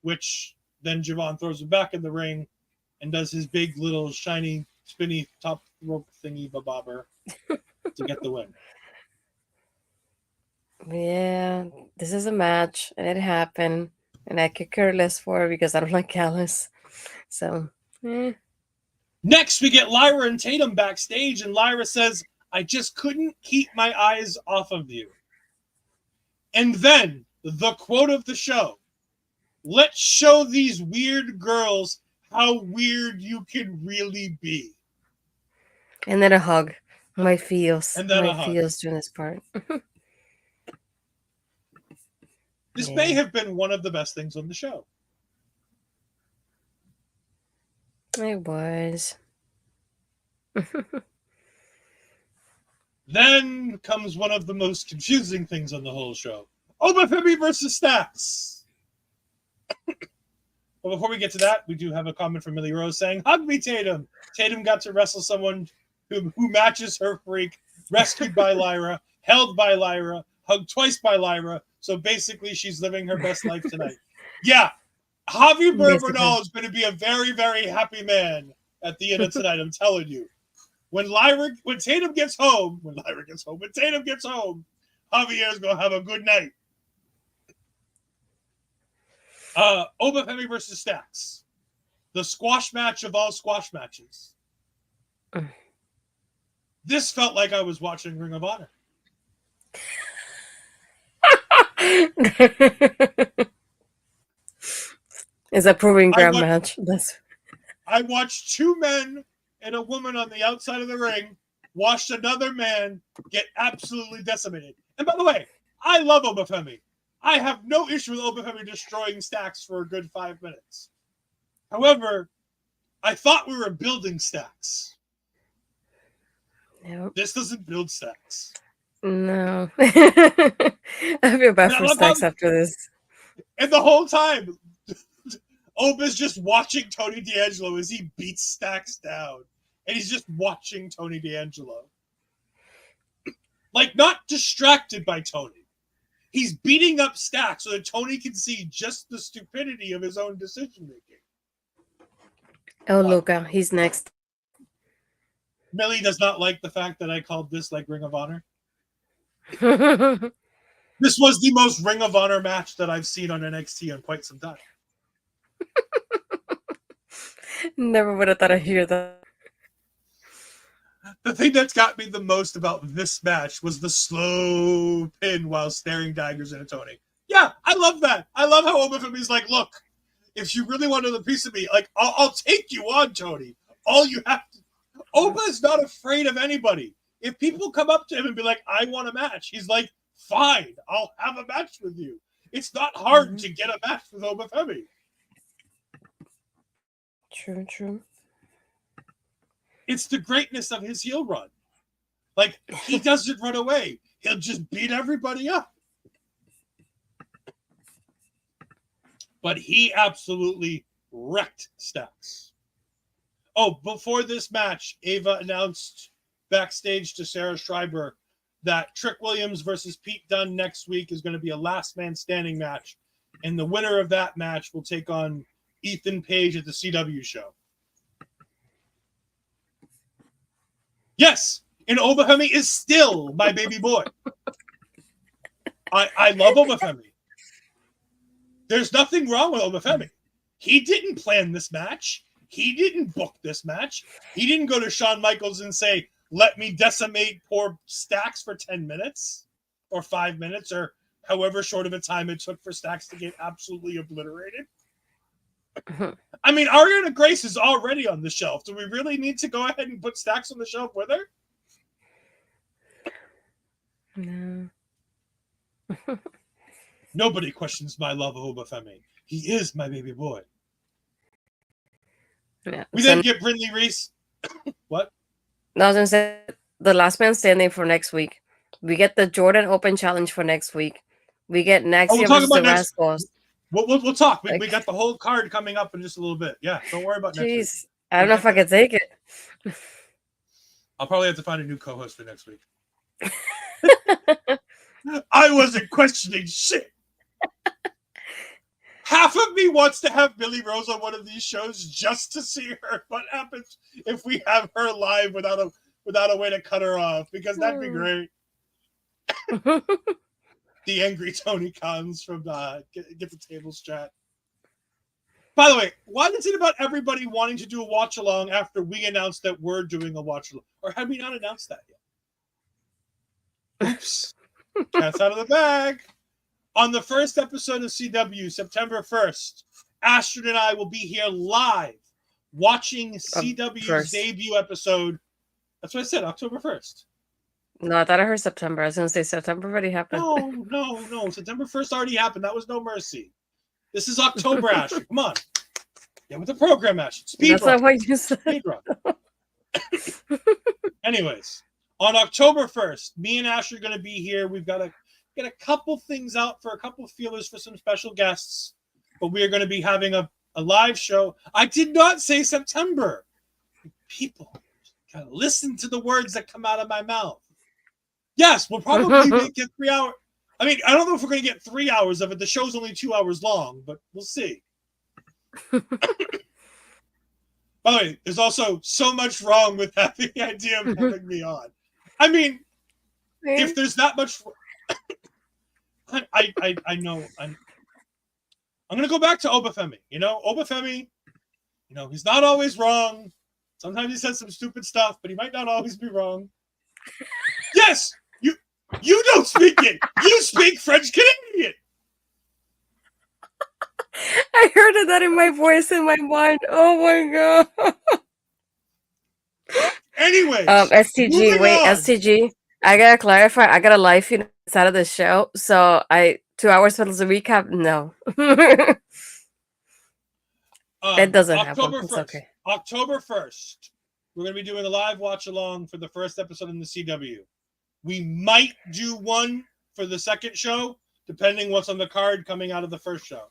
Which then Javon throws him back in the ring and does his big little shiny spinny top rope thingy bobber to get the win. Yeah, this is a match and it happened, and I could care less for it because I don't like Gallus. So, Next, we get Lyra and Tatum backstage, and Lyra says, I just couldn't keep my eyes off of you. And then the quote of the show. Let's show these weird girls how weird you can really be. And then a hug. My feels. And then my feels during this part. This may have been one of the best things on the show. It was. Then comes one of the most confusing things on the whole show. Femi versus Stacks. But before we get to that, we do have a comment from Millie Rose saying, hug me, Tatum. Tatum got to wrestle someone who matches her freak, rescued by Lyra, held by Lyra, hugged twice by Lyra. So basically, she's living her best life tonight. Yeah, Javi Bernal is going to be a very, very happy man at the end of tonight, I'm telling you. When Tatum gets home, Javier's going to have a good night. Femi versus Stacks. The squash match of all squash matches. This felt like I was watching Ring of Honor. It's a proving ground match. I watched two men and a woman on the outside of the ring watch another man get absolutely decimated. And by the way, I love Obafemi. I have no issue with Obafemi destroying Stacks for a good 5 minutes. However, I thought we were building Stacks. Nope. This doesn't build Stacks. No. I feel bad for Stacks after this. And the whole time, Oba's just watching Tony D'Angelo as he beats Stacks down. And he's just watching Tony D'Angelo. Like, not distracted by Tony. He's beating up Stacks so that Tony can see just the stupidity of his own decision-making. Oh, Luca, he's next. Millie does not like the fact that I called this like Ring of Honor. This was the most Ring of Honor match that I've seen on NXT in quite some time. Never would have thought I'd hear that. The thing that's got me the most about this match was the slow pin while staring daggers into Tony. Yeah, I love that. I love how Obafemi's like, look, if you really want another piece of me, like, I'll take you on, Tony. All you have to... Oba is not afraid of anybody. If people come up to him and be like, I want a match, he's like, fine, I'll have a match with you. It's not hard to get a match with Obafemi. True. It's the greatness of his heel run. Like, he doesn't run away. He'll just beat everybody up. But he absolutely wrecked Stacks. Oh, before this match, Ava announced backstage to Sarah Schreiber that Trick Williams versus Pete Dunne next week is going to be a last man standing match. And the winner of that match will take on Ethan Page at the CW show. Yes, and Obafemi is still my baby boy. I love Obafemi. There's nothing wrong with Obafemi. He didn't plan this match. He didn't book this match. He didn't go to Shawn Michaels and say, let me decimate poor Stacks for 10 minutes or 5 minutes or however short of a time it took for Stacks to get absolutely obliterated. I mean, Ariana Grace is already on the shelf. Do we really need to go ahead and put Stacks on the shelf with her? No. Nobody questions my love of Obafemi. He is my baby boy. Yeah. We then get Brindley Reese. What? No, I was going to say the last man standing for next week. We get the Jordan Open Challenge for next week. We get Naxia versus the Rascalz. We'll talk. We got the whole card coming up in just a little bit. Yeah, don't worry about next week. I don't know if I can take it. I'll probably have to find a new co-host for next week. I wasn't questioning shit. Half of me wants to have Billy Rose on one of these shows just to see her. What happens if we have her live without a way to cut her off? Because that'd be great. The angry Tony comes from Get the Tables chat. By the way, why is it about everybody wanting to do a watch along after we announced that we're doing a watch along? Or have we not announced that yet? Oops. Cat's out of the bag. On the first episode of CW, September 1st, Astrid and I will be here live watching CW's debut episode. That's what I said, October 1st. No, I thought I heard September. I was going to say September already happened. No. September 1st already happened. That was No Mercy. This is October, Ashley. Come on. Get with the program, Ashley. Speed That's run. not what you said. Speed run. Anyways, on October 1st, me and Ashley are going to be here. We've got to get a couple things out for a couple feelers for some special guests. But we are going to be having a live show. I did not say September. People got to listen to the words that come out of my mouth. Yes, we'll probably get 3 hours. I mean, I don't know if we're going to get 3 hours of it. The show's only 2 hours long, but we'll see. By the way, there's also so much wrong with having the idea of having me on. I mean, if there's that much... I know. I'm going to go back to Obafemi. Obafemi, he's not always wrong. Sometimes he says some stupid stuff, but he might not always be wrong. Yes! You don't speak it. You speak French Canadian. I I heard that in my voice in my mind. Oh my god. Anyways, STG. moving Wait, on. STG. I gotta clarify. I got a life, inside of the show. So 2 hours plus a recap. No, it doesn't happen. October It's 1st. okay. October 1st. We're going to be doing a live watch along for the first episode in the CW. We might do one for the second show, depending what's on the card coming out of the first show.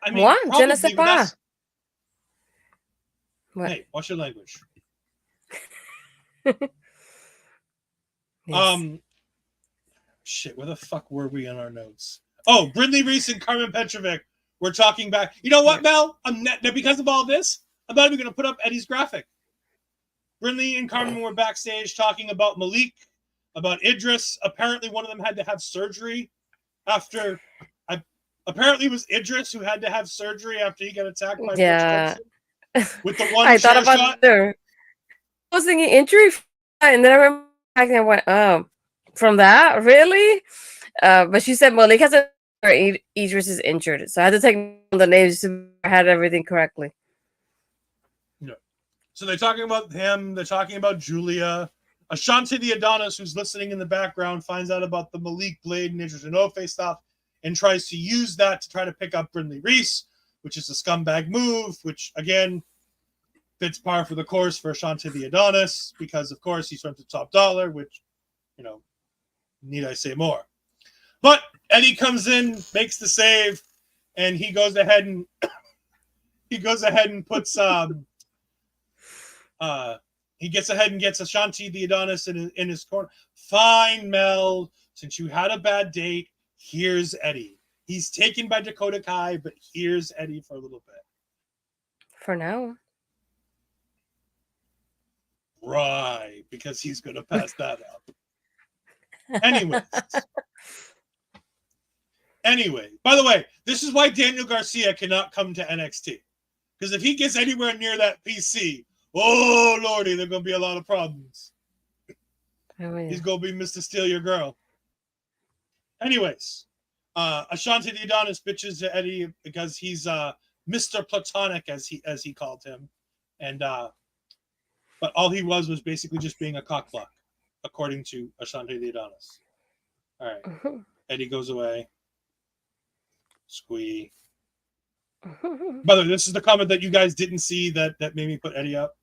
I mean, What? Je ne probably, sais but that's- pas. What? Hey, watch your language. Yes. Shit, where the fuck were we on our notes? Oh, Brindley Reese and Carmen Petrovic. We're talking back. You know what, Mel? Because of all this, I'm not even going to put up Eddie's graphic. Brindley and Carmen were backstage talking about Malik, about Idris. Apparently, one of them had to have surgery after. Apparently, it was Idris who had to have surgery after he got attacked by Yeah. with the one I thought chair about shot. I was thinking injury, and then I remember back and I went, "Oh, from that, really?" But she said Malik has Idris is injured, so I had to take the names to I had everything correctly. No. So they're talking about him. They're talking about Giulia. Ashanti the Adonis, who's listening in the background, finds out about the Malik Blade and Idris Enofe stuff and tries to use that to try to pick up Brindley Reese, which is a scumbag move, which, again, fits par for the course for Ashanti the Adonis because, of course, he's from the top dollar, which, need I say more? But Eddie comes in, makes the save, and he goes ahead and puts he gets ahead and gets Ashanti the Adonis in his corner. Fine, Mel, since you had a bad date, here's Eddie. He's taken by Dakota Kai, but here's Eddie for a little bit. For now. Right, because he's going to pass that up. Anyway, by the way, this is why Daniel Garcia cannot come to NXT. Because if he gets anywhere near that PC, oh, Lordy, there are going to be a lot of problems. Oh, yeah. He's going to be Mr. Steal Your Girl. Anyways, Ashanti the Adonis bitches to Eddie because he's Mr. Platonic, as he called him. And but all he was basically just being a cockblock, according to Ashanti the Adonis. All right. Eddie goes away. Squee. By the way, this is the comment that you guys didn't see that made me put Eddie up.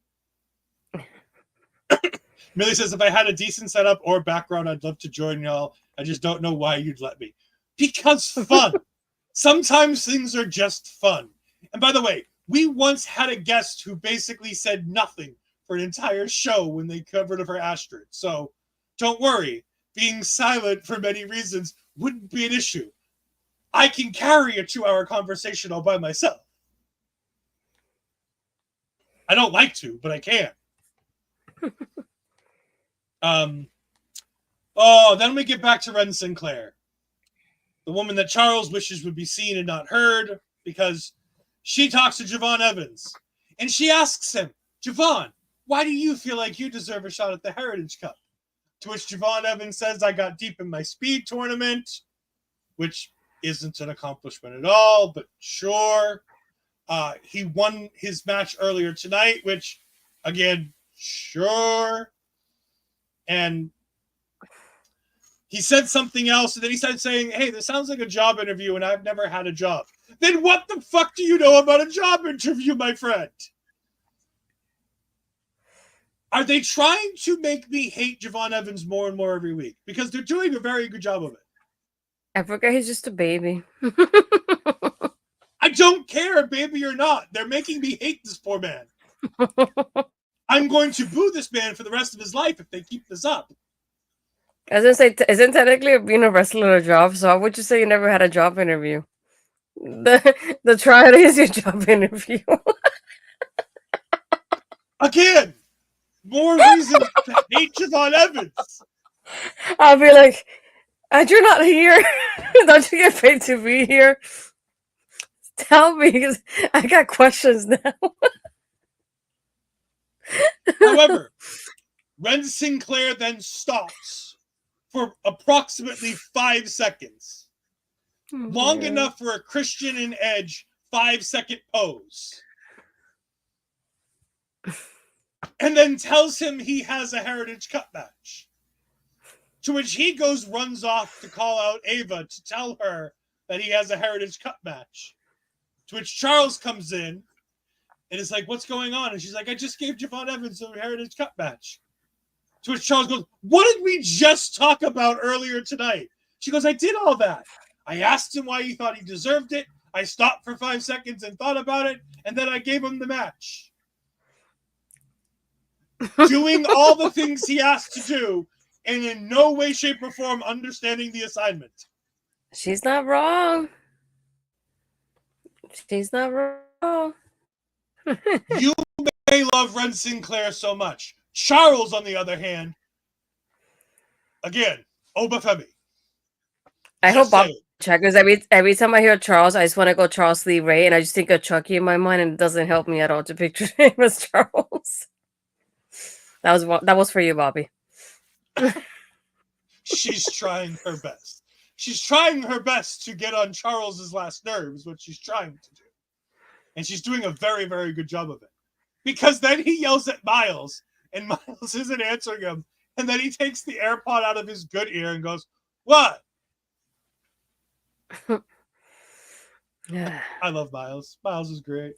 Millie says, if I had a decent setup or background, I'd love to join y'all. I just don't know why you'd let me. Because fun. Sometimes things are just fun. And by the way, we once had a guest who basically said nothing for an entire show when they covered her Astrid. So don't worry. Being silent for many reasons wouldn't be an issue. I can carry a 2-hour conversation all by myself. I don't like to, but I can. Then we get back to Ren Sinclair. The woman that Charles wishes would be seen and not heard, because she talks to Javon Evans. And she asks him, Javon, why do you feel like you deserve a shot at the Heritage Cup? To which Javon Evans says, I got deep in my speed tournament, which isn't an accomplishment at all, but sure. He won his match earlier tonight, which, again, sure. And he said something else, and then he started saying, hey, this sounds like a job interview, and I've never had a job. Then what the fuck do you know about a job interview, my friend? Are they trying to make me hate Javon Evans more and more every week? Because they're doing a very good job of it. I forget he's just a baby. I don't care, baby or not. They're making me hate this poor man. I'm going to boo this man for the rest of his life if they keep this up. I was gonna say, isn't technically being a wrestler a job? So how would you say you never had a job interview? The trial is your job interview. Again, more reasons to hate Javon Evans. I'll be like, you're not here. Don't you get paid to be here? Tell me, because I got questions now. However, Ren Sinclair then stops for approximately 5 seconds. Long enough for a Christian and Edge 5-second pose. And then tells him he has a Heritage Cup match. To which he runs off to call out Ava to tell her that he has a Heritage Cup match. To which Charles comes in and is like, what's going on? And she's like, I just gave Javon Evans a Heritage Cup match. To which Charles goes, what did we just talk about earlier tonight? She goes, I did all that. I asked him why he thought he deserved it. I stopped for 5 seconds and thought about it, and then I gave him the match. Doing all the things he asked to do, and in no way, shape, or form understanding the assignment. She's not wrong. She's not wrong. You may love Ren Sinclair so much. Charles, on the other hand, again, Oba Femi. I hope Bob checkers. Every time I hear Charles, I just want to go Charles Lee Ray, and I just think of Chucky in my mind, and it doesn't help me at all to picture him as Charles. That was for you, Bobby. She's trying her best. She's trying her best to get on Charles's last nerves, what she's trying to do. And she's doing a very, very good job of it. Because then he yells at Miles, and Miles isn't answering him. And then he takes the AirPod out of his good ear and goes, what? I love Miles. Miles is great.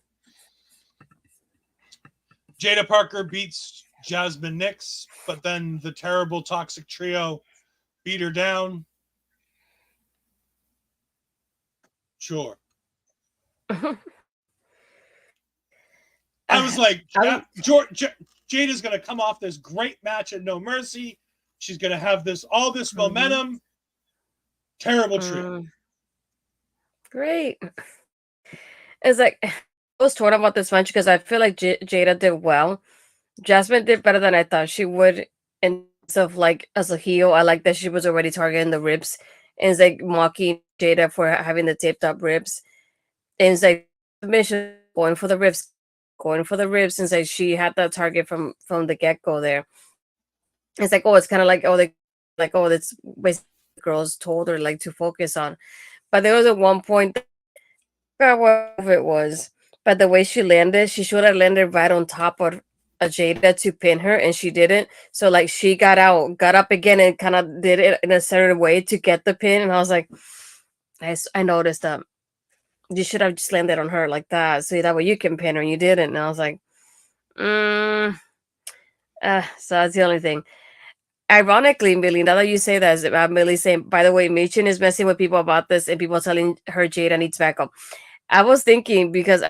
Jaida Parker beats Jazmyn Nix, but then the terrible toxic trio beat her down. Sure. I was like, Jada's going to come off this great match at No Mercy. She's going to have all this momentum. Terrible trio. Great. It's like, I was torn about this match because I feel like Jaida did well. Jazmyn did better than I thought she would. In terms of like, as a heel, I like that she was already targeting the ribs. And it's like mocking Jaida for having the taped up ribs. And it's like, submission, going for the ribs. Since like she had that target from the get-go there. It's like, it's kind of like, that's basically girls told her like to focus on. But there was at one point, I forgot what it was, but the way she landed, she should have landed right on top of Jaida to pin her, and she didn't. So like she got up again and kind of did it in a certain way to get the pin. And I was like, I noticed that. You should have just landed on her like that, so that way you can pin her, and you didn't. And I was like, so that's the only thing. Ironically, Millie, now that you say that, Millie saying, by the way, Michin is messing with people about this, and people telling her Jaida needs backup. I was thinking because,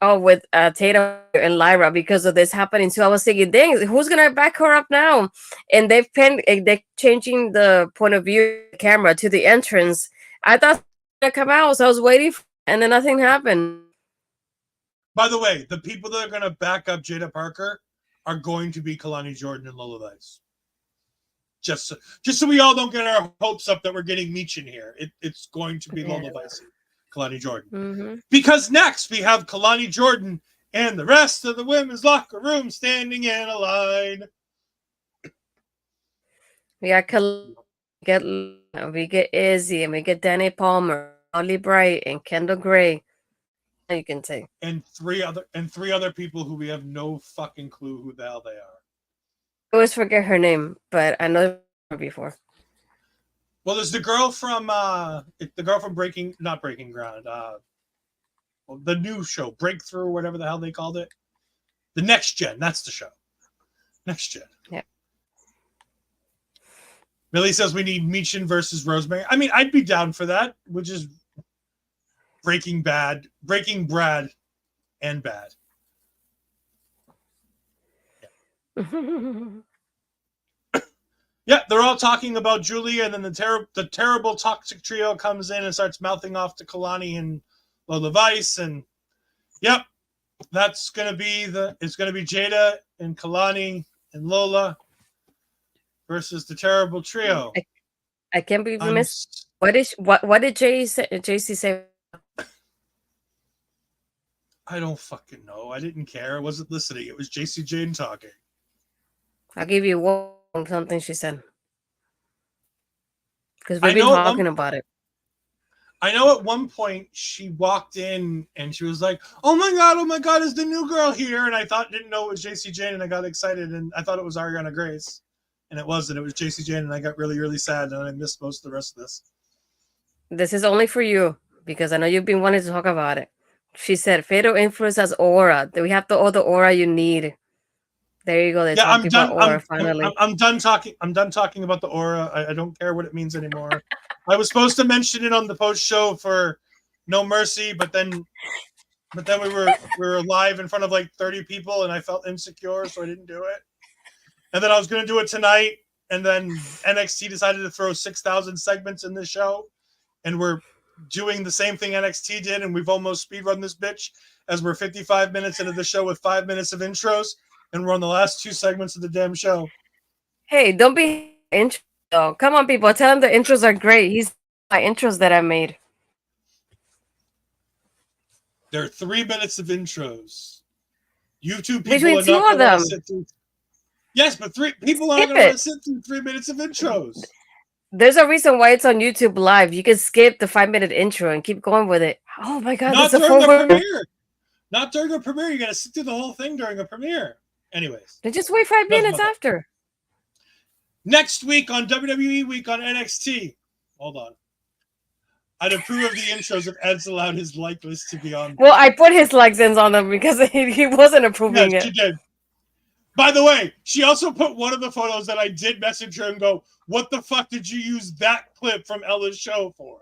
with Tatum and Lyra, because of this happening too, I was thinking, dang, who's gonna back her up now? And they're changing the point of view camera to the entrance. I thought it was gonna come out, so I was waiting for. And then nothing happened. By the way, the people that are going to back up Jaida Parker are going to be Kalani Jordan and Lola Vice. Just so we all don't get our hopes up that we're getting Michin here. It's going to be Lola Vice and Kalani Jordan. Mm-hmm. Because next we have Kalani Jordan and the rest of the women's locker room standing in a line. We get Izzy, and we get Danny Palmer, Holly Bright, and Kendall Gray. You can say. And three other people who we have no fucking clue who the hell they are. I always forget her name, but I know her before. Well, there's the girl from not Breaking Ground. The new show, Breakthrough, whatever the hell they called it. The Next Gen, that's the show. Next Gen. Yeah. Millie says we need Michin versus Rosemary. I mean, I'd be down for that, which is Breaking Brad, and bad. Yeah, they're all talking about Giulia, and then the terrible toxic trio comes in and starts mouthing off to Kalani and Lola Vice, and yep, it's gonna be Jaida and Kalani and Lola versus the terrible trio. I can't believe you missed. What did Jacy say? I don't fucking know. I didn't care. I wasn't listening. It was Jacy Jayne talking. I'll give you something she said. Because we've been talking about it. I know at one point she walked in and she was like, oh my God, is the new girl here? And I didn't know it was Jacy Jayne, and I got excited and I thought it was Ariana Grace. And it wasn't. It was Jacy Jayne, and I got really, really sad, and I missed most of the rest of this. This is only for you, because I know you've been wanting to talk about it. She said, Fatal influence as aura. We have all the aura you need. There you go. They're talking about aura finally. I'm done talking. I'm done talking about the aura. I don't care what it means anymore. I was supposed to mention it on the post show for No Mercy, but then we were live in front of like 30 people, and I felt insecure, so I didn't do it. And then I was going to do it tonight, and then NXT decided to throw 6,000 segments in this show, and we're doing the same thing NXT did, and we've almost speedrun this bitch as we're 55 minutes into the show with 5 minutes of intros, and we're on the last 2 segments of the damn show. Hey, don't be intro though. Come on, people. Tell him the intros are great. He's my intros that I made. There are 3 minutes of intros. YouTube people Between are two not of going them. to sit through. Yes, but 3 people aren't going to sit through 3 minutes of intros. There's a reason why it's on YouTube Live. You can skip the 5-minute intro and keep going with it. Oh my God! Not during a premiere. Not during a premiere. You got to sit through the whole thing during a premiere. Anyways, then just wait 5 minutes after. Next week on WWE Week on NXT. Hold on. I'd approve of the intros if Ed's allowed his like list to be on. Well, I put his likes in on them because he wasn't approving it. She did. By the way, she also put one of the photos that I did message her and go, what the fuck did you use that clip from Ella's show for?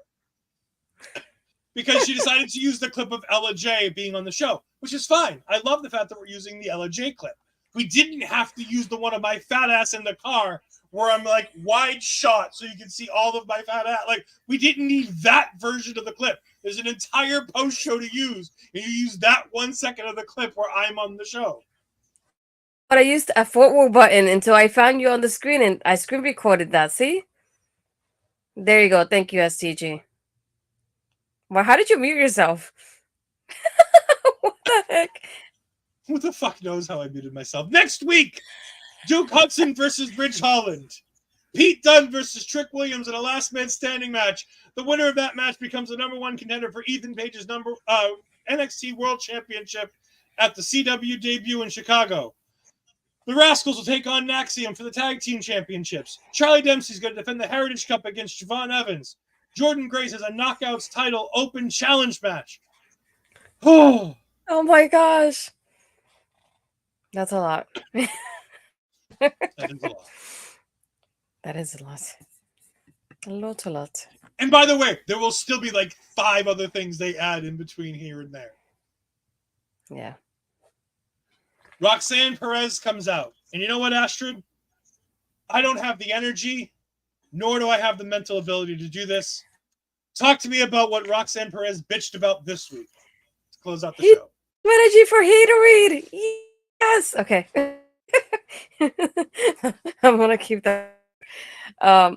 Because she decided to use the clip of Ella J being on the show, which is fine. I love the fact that we're using the Ella J clip. We didn't have to use the one of my fat ass in the car where I'm like wide shot so you can see all of my fat ass. Like, we didn't need that version of the clip. There's an entire post show to use, and you use that 1 second of the clip where I'm on the show. But I used a forward button until I found you on the screen, and I screen recorded that. See? There you go. Thank you, STG. Well, how did you mute yourself? What the heck? Who the fuck knows how I muted myself? Next week, Duke Hudson versus Ridge Holland. Pete Dunne versus Trick Williams in a last man standing match. The winner of that match becomes the #1 contender for Ethan Page's NXT World Championship at the CW debut in Chicago. The Rascalz will take on Naxium for the Tag Team Championships. Charlie Dempsey's going to defend the Heritage Cup against Javon Evans. Jordan Grace has a Knockouts title open challenge match. Oh my gosh. That's a lot. That is a lot. That is a lot. A lot. And by the way, there will still be like 5 other things they add in between here and there. Yeah. Roxanne Perez comes out. And you know what, Astrid? I don't have the energy, nor do I have the mental ability to do this. Talk to me about what Roxanne Perez bitched about this week to close out the show. Energy for Haterade. Yes. Okay. I'm going to keep that. I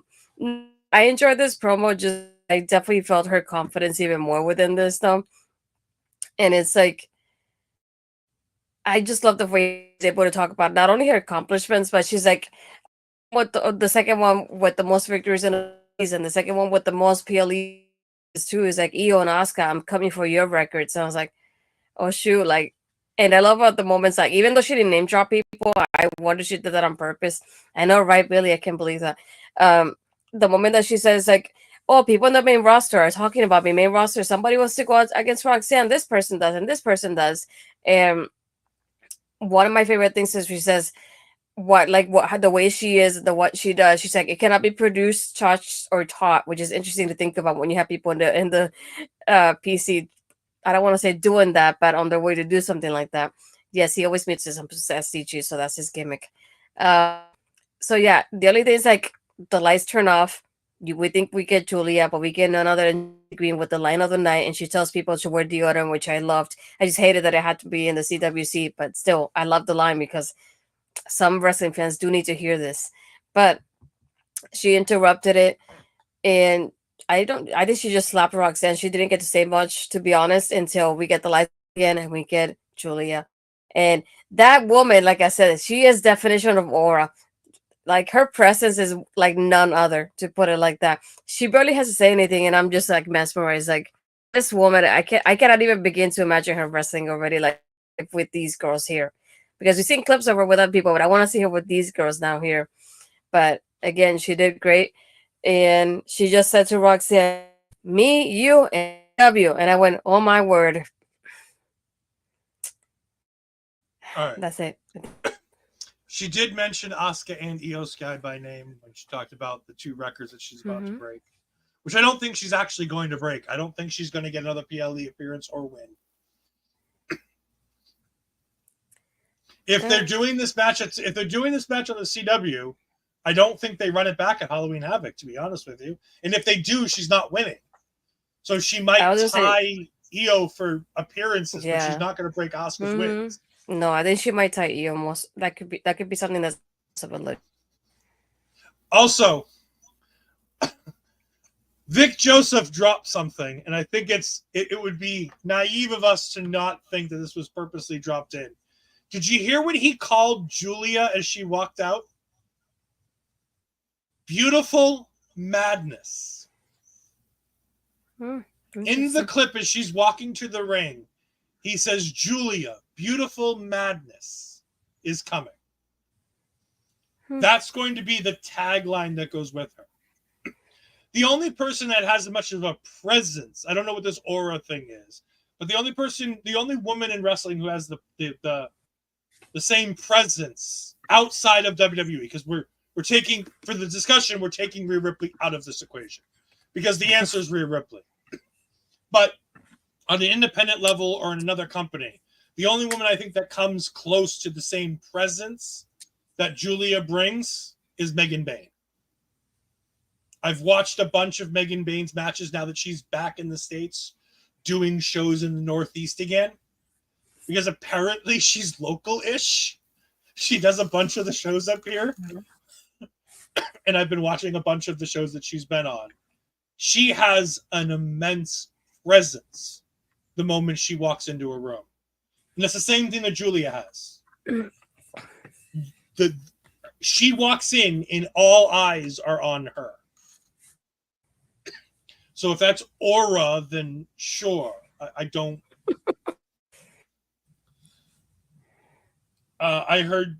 enjoyed this promo. I definitely felt her confidence even more within this, though. And it's like, I just love the way she's able to talk about not only her accomplishments, but she's like, what the second one with the most victories in the season, the second one with the most PLEs too is like Io and Asuka. I'm coming for your records. And I was like, oh shoot, like, and I love about the moments like even though she didn't name drop people, I wonder she did that on purpose. I know, right, Billy? I can't believe that. The moment that she says like, oh, people in the main roster are talking about me. Main roster, somebody wants to go out against Roxanne. This person does, and this person does, and one of my favorite things is she says the way she is, what she does. She's like, it cannot be produced, touched, or taught, which is interesting to think about when you have people in the PC. I don't want to say doing that, but on their way to do something like that. Yes, he always meets some SCG, so that's his gimmick. So yeah, the only thing is like the lights turn off. We think we get Giulia, but we get another green with the line of the night, and she tells people to wear deodorant, which I loved. I just hated that it had to be in the CWC, but still, I love the line because some wrestling fans do need to hear this. But she interrupted it, and I think she just slapped Roxanne. She didn't get to say much, to be honest, until we get the lights again and we get Giulia. And that woman, like I said, she is definition of aura. like her presence is like none other, to put it like that. She barely has to say anything, and I'm just like mesmerized. Like this woman, I cannot even begin to imagine her wrestling already. Like with these girls here, because we've seen clips of her with other people, but I want to see her with these girls now here. But again, she did great, and she just said to Roxanne, "Me, you, and W," and I went, "Oh my word!" All right. That's it. She did mention Asuka and Io Sky by name when she talked about the 2 records that she's about to break, which I don't think she's actually going to break. I don't think she's going to get another PLE appearance or win. If they're doing this match, if they're doing this match on the CW, I don't think they run it back at Halloween Havoc, to be honest with you. And if they do, she's not winning. So she might tie Io for appearances, but she's not going to break Asuka's wins. No, I think she might tie Io. Most that could be something that's possible. Also, Vic Joseph dropped something, and I think it would be naive of us to not think that this was purposely dropped in. Did you hear what he called Giulia as she walked out? Beautiful madness. In the clip as she's walking to the ring, he says, Giulia, beautiful madness is coming. That's going to be the tagline that goes with her. The only person that has much of a presence, I don't know what this aura thing is, but the only woman in wrestling who has the same presence outside of WWE, because we're taking, for the discussion, we're taking Rhea Ripley out of this equation because the answer is Rhea Ripley. But on an independent level or in another company, the only woman I think that comes close to the same presence that Giulia brings is Megan Bayne. I've watched a bunch of Megan Bayne's matches now that she's back in the States doing shows in the Northeast again, because apparently she's local-ish. She does a bunch of the shows up here. And I've been watching a bunch of the shows that she's been on. She has an immense presence the moment she walks into a room. And that's the same thing that Giulia has. She walks in and all eyes are on her. So if that's aura, then sure. I don't... I heard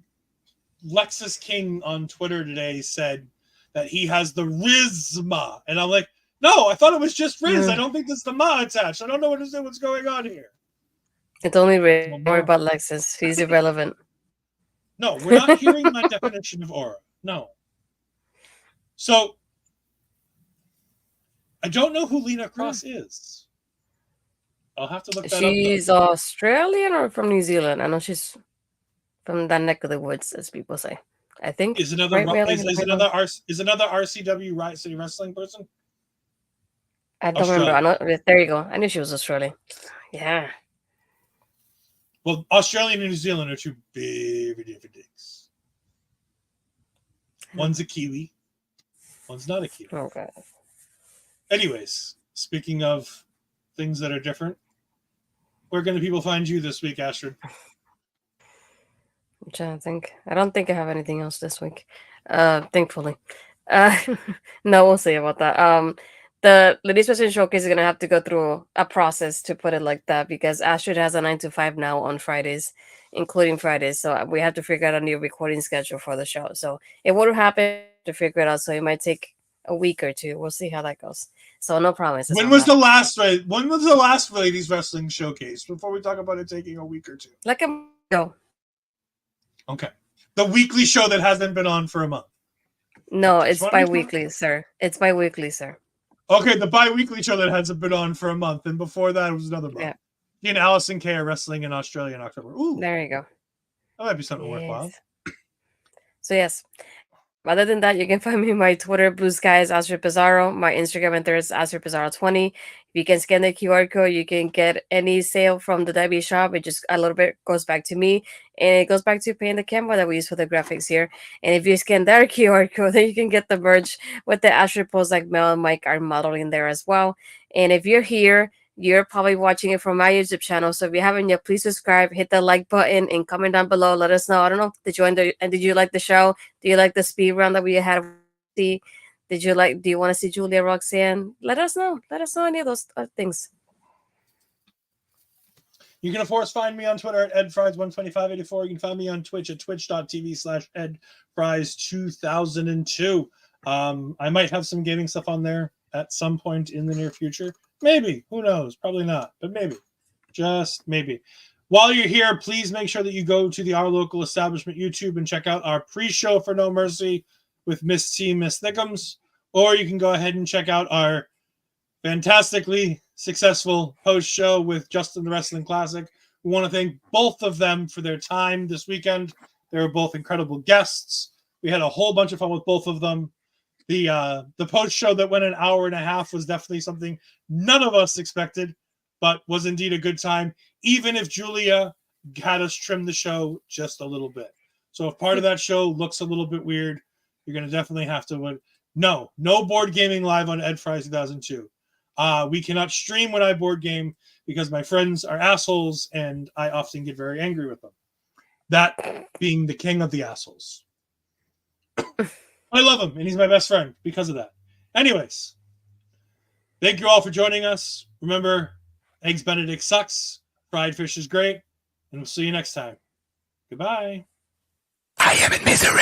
Lexis King on Twitter today said that he has the Rizma. And I'm like, no, I thought it was just Riz. I don't think there's the Ma attached. I don't know what's going on here. It's only Riz. Don't worry about Lexis. He's irrelevant. No, we're not hearing my definition of aura. No. So, I don't know who Lena Cross is. I'll have to look that up. She's Australian or from New Zealand? I know she's from that neck of the woods, as people say. I think is another RCW Riot City Wrestling person. I don't remember. There you go. I knew she was Australian. Yeah. Well, Australia and New Zealand are 2 very different things. One's a Kiwi. One's not a Kiwi. Okay. Anyways, speaking of things that are different, where can the people find you this week, Astrid? I'm trying to think. I don't think I have anything else this week. Thankfully. No, we'll see about that. The Ladies Wrestling Showcase is going to have to go through a process, to put it like that, because Astrid has a 9 to 5 now on Fridays, including Fridays. So we have to figure out a new recording schedule for the show. So it would happen to figure it out. So it might take a week or 2. We'll see how that goes. So no promises. When was the last Ladies Wrestling Showcase? Before we talk about it taking a week or 2. Like a month ago. Okay. The weekly show that hasn't been on for a month. No, it's bi-weekly, sir. It's bi-weekly, sir. Okay, the bi-weekly show that hasn't been on for a month, and before that it was another month. Yeah. He and Allison Kay are wrestling in Australia in October. Ooh, there you go. That might be something worthwhile. So yes. Other than that, you can find me on my Twitter, Blue Skies, Astrid Pizarro. My Instagram and Threads, Astrid Pizarro 20. If you can scan the QR code, you can get any sale from the W shop. It just a little bit goes back to me, and it goes back to paying the camera that we use for the graphics here. And if you scan their QR code, then you can get the merch with the Astrid pose like Mel and Mike are modeling there as well. And if you're here you're probably watching it from my YouTube channel. So if you haven't yet, please subscribe, hit the like button, and comment down below. Let us know. I don't know. Did you like the show? Do you like the speed round that we had? Do you want to see Giulia, Roxanne? Let us know. Let us know any of those things. You can, of course, find me on Twitter at edfries12584. You can find me on Twitch at twitch.tv/edfries2002. I might have some gaming stuff on there at some point in the near future. Maybe. Who knows? Probably not. But maybe. Just maybe. While you're here, please make sure that you go to the Our Local Establishment YouTube and check out our pre-show for No Mercy with Miss T, Miss Thickums. Or you can go ahead and check out our fantastically successful post-show with Justin the Wrestling Classic. We want to thank both of them for their time this weekend. They were both incredible guests. We had a whole bunch of fun with both of them. The post-show that went an hour and a half was definitely something none of us expected, but was indeed a good time, even if Giulia had us trim the show just a little bit. So if part of that show looks a little bit weird, you're going to definitely have to... No board gaming live on Ed Fries 2002. We cannot stream when I board game because my friends are assholes and I often get very angry with them. That being the king of the assholes. I love him and he's my best friend because of that. Anyways, thank you all for joining us. Remember, Eggs Benedict sucks. Fried fish is great. And we'll see you next time. Goodbye. I am in misery.